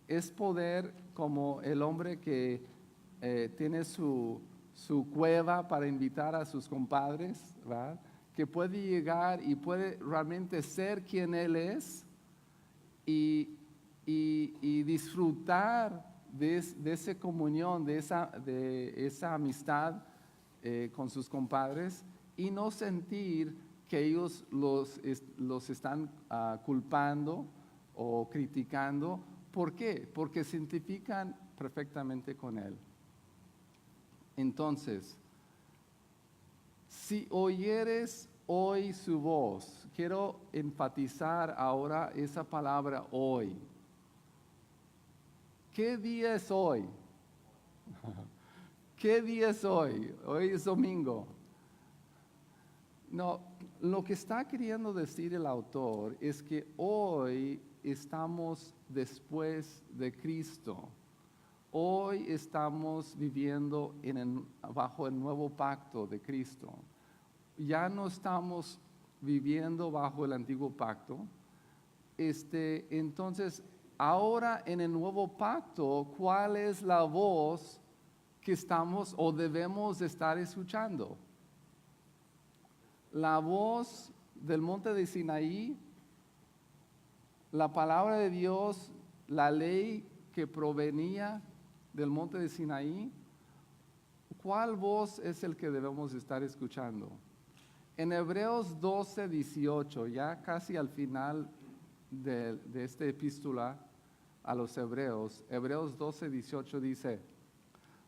Es poder, como el hombre que tiene su cueva para invitar a sus compadres, ¿verdad? Que puede llegar y puede realmente ser quien él es y disfrutar de esa comunión, de esa amistad con sus compadres, y no sentir que ellos los están culpando o criticando. ¿Por qué? Porque se identifican perfectamente con él. Entonces, si oyeres hoy su voz, quiero enfatizar ahora esa palabra hoy. ¿Qué día es hoy? ¿Qué día es hoy? Hoy es domingo. No, lo que está queriendo decir el autor es que hoy estamos después de Cristo. Hoy estamos viviendo bajo el nuevo pacto de Cristo. Ya no estamos viviendo bajo el antiguo pacto. Entonces, ahora en el nuevo pacto, ¿cuál es la voz que estamos o debemos estar escuchando? La voz del monte de Sinaí, la palabra de Dios, la ley que provenía del monte de Sinaí. ¿Cuál voz es el que debemos estar escuchando? En Hebreos 12, 18, ya casi al final de esta epístola a los Hebreos, Hebreos 12, 18 dice: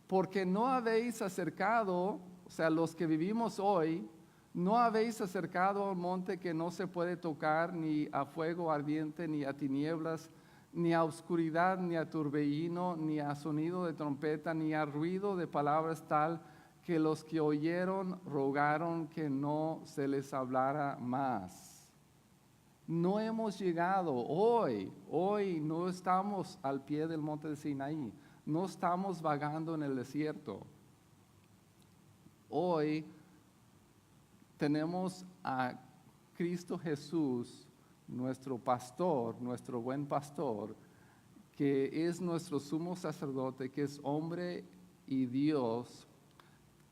porque no habéis acercado, o sea, los que vivimos hoy, no habéis acercado al monte que no se puede tocar, ni a fuego ardiente, ni a tinieblas, ni a oscuridad, ni a torbellino, ni a sonido de trompeta, ni a ruido de palabras, tal que los que oyeron rogaron que no se les hablara más. No hemos llegado hoy no estamos al pie del monte de Sinaí, no estamos vagando en el desierto. Hoy tenemos a Cristo Jesús, nuestro pastor, nuestro buen pastor, que es nuestro sumo sacerdote, que es hombre y Dios,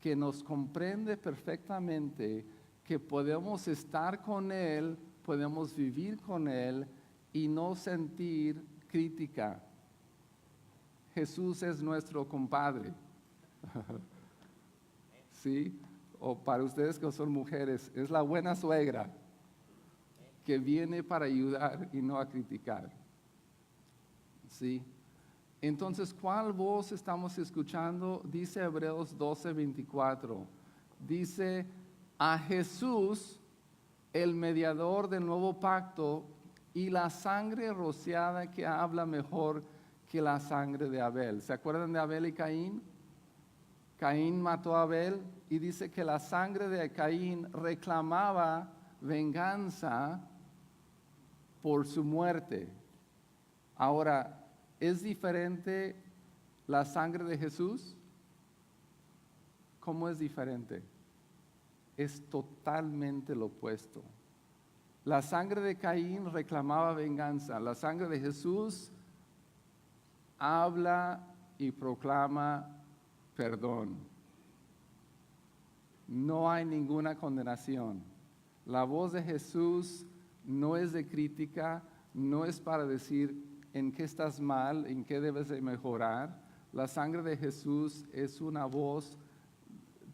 que nos comprende perfectamente, que podemos estar con Él, podemos vivir con Él y no sentir crítica. Jesús es nuestro compadre. ¿Sí? O para ustedes que son mujeres, es la buena suegra que viene para ayudar y no a criticar. ¿Sí? Entonces, ¿cuál voz estamos escuchando? Dice Hebreos 12, 24. Dice: a Jesús, el mediador del nuevo pacto, y la sangre rociada que habla mejor que la sangre de Abel. ¿Se acuerdan de Abel y Caín? Caín mató a Abel y dice que la sangre de Caín reclamaba venganza por su muerte. Ahora, ¿es diferente la sangre de Jesús? ¿Cómo es diferente? Es totalmente lo opuesto. La sangre de Caín reclamaba venganza. La sangre de Jesús habla y proclama perdón. no hay ninguna condenación. La voz de Jesús no es de crítica, no es para decir en qué estás mal, en qué debes de mejorar. La sangre de Jesús es una voz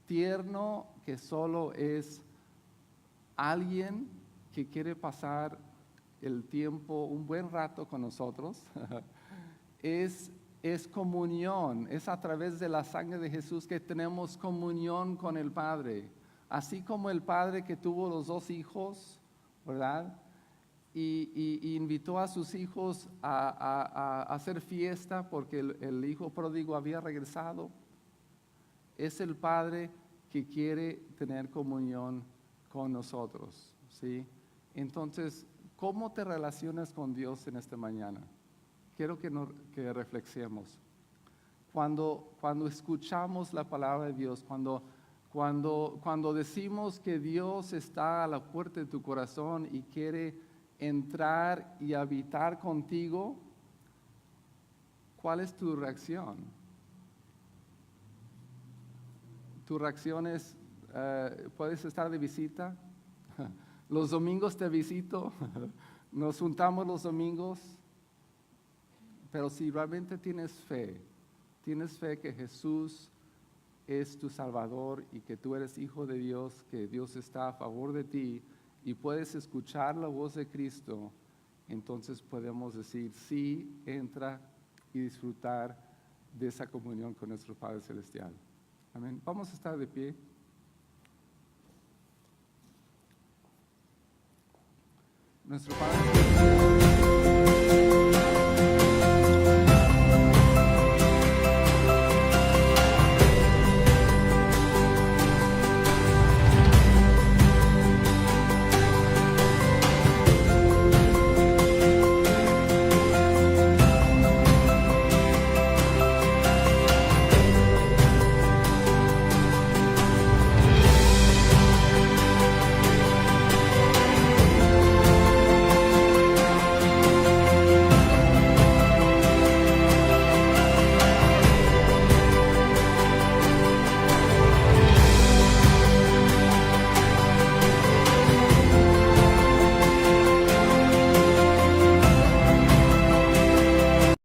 tierno que solo es alguien que quiere pasar el tiempo, un buen rato con nosotros. Es comunión, es a través de la sangre de Jesús que tenemos comunión con el Padre. Así como el Padre que tuvo los 2 hijos, ¿verdad? Y invitó a sus hijos a hacer fiesta porque el hijo pródigo había regresado. Es el Padre que quiere tener comunión con nosotros, ¿sí? Entonces, ¿cómo te relacionas con Dios en esta mañana? Quiero que reflexionemos. Cuando escuchamos la palabra de Dios, cuando decimos que Dios está a la puerta de tu corazón y quiere entrar y habitar contigo, ¿cuál es tu reacción? Tu reacción es, ¿puedes estar de visita? Los domingos te visito, nos juntamos los domingos, pero si realmente tienes fe que Jesús es tu Salvador y que tú eres hijo de Dios, que Dios está a favor de ti y puedes escuchar la voz de Cristo, entonces podemos decir, sí, entra y disfrutar de esa comunión con nuestro Padre Celestial. Amén. Vamos a estar de pie. Nuestro Padre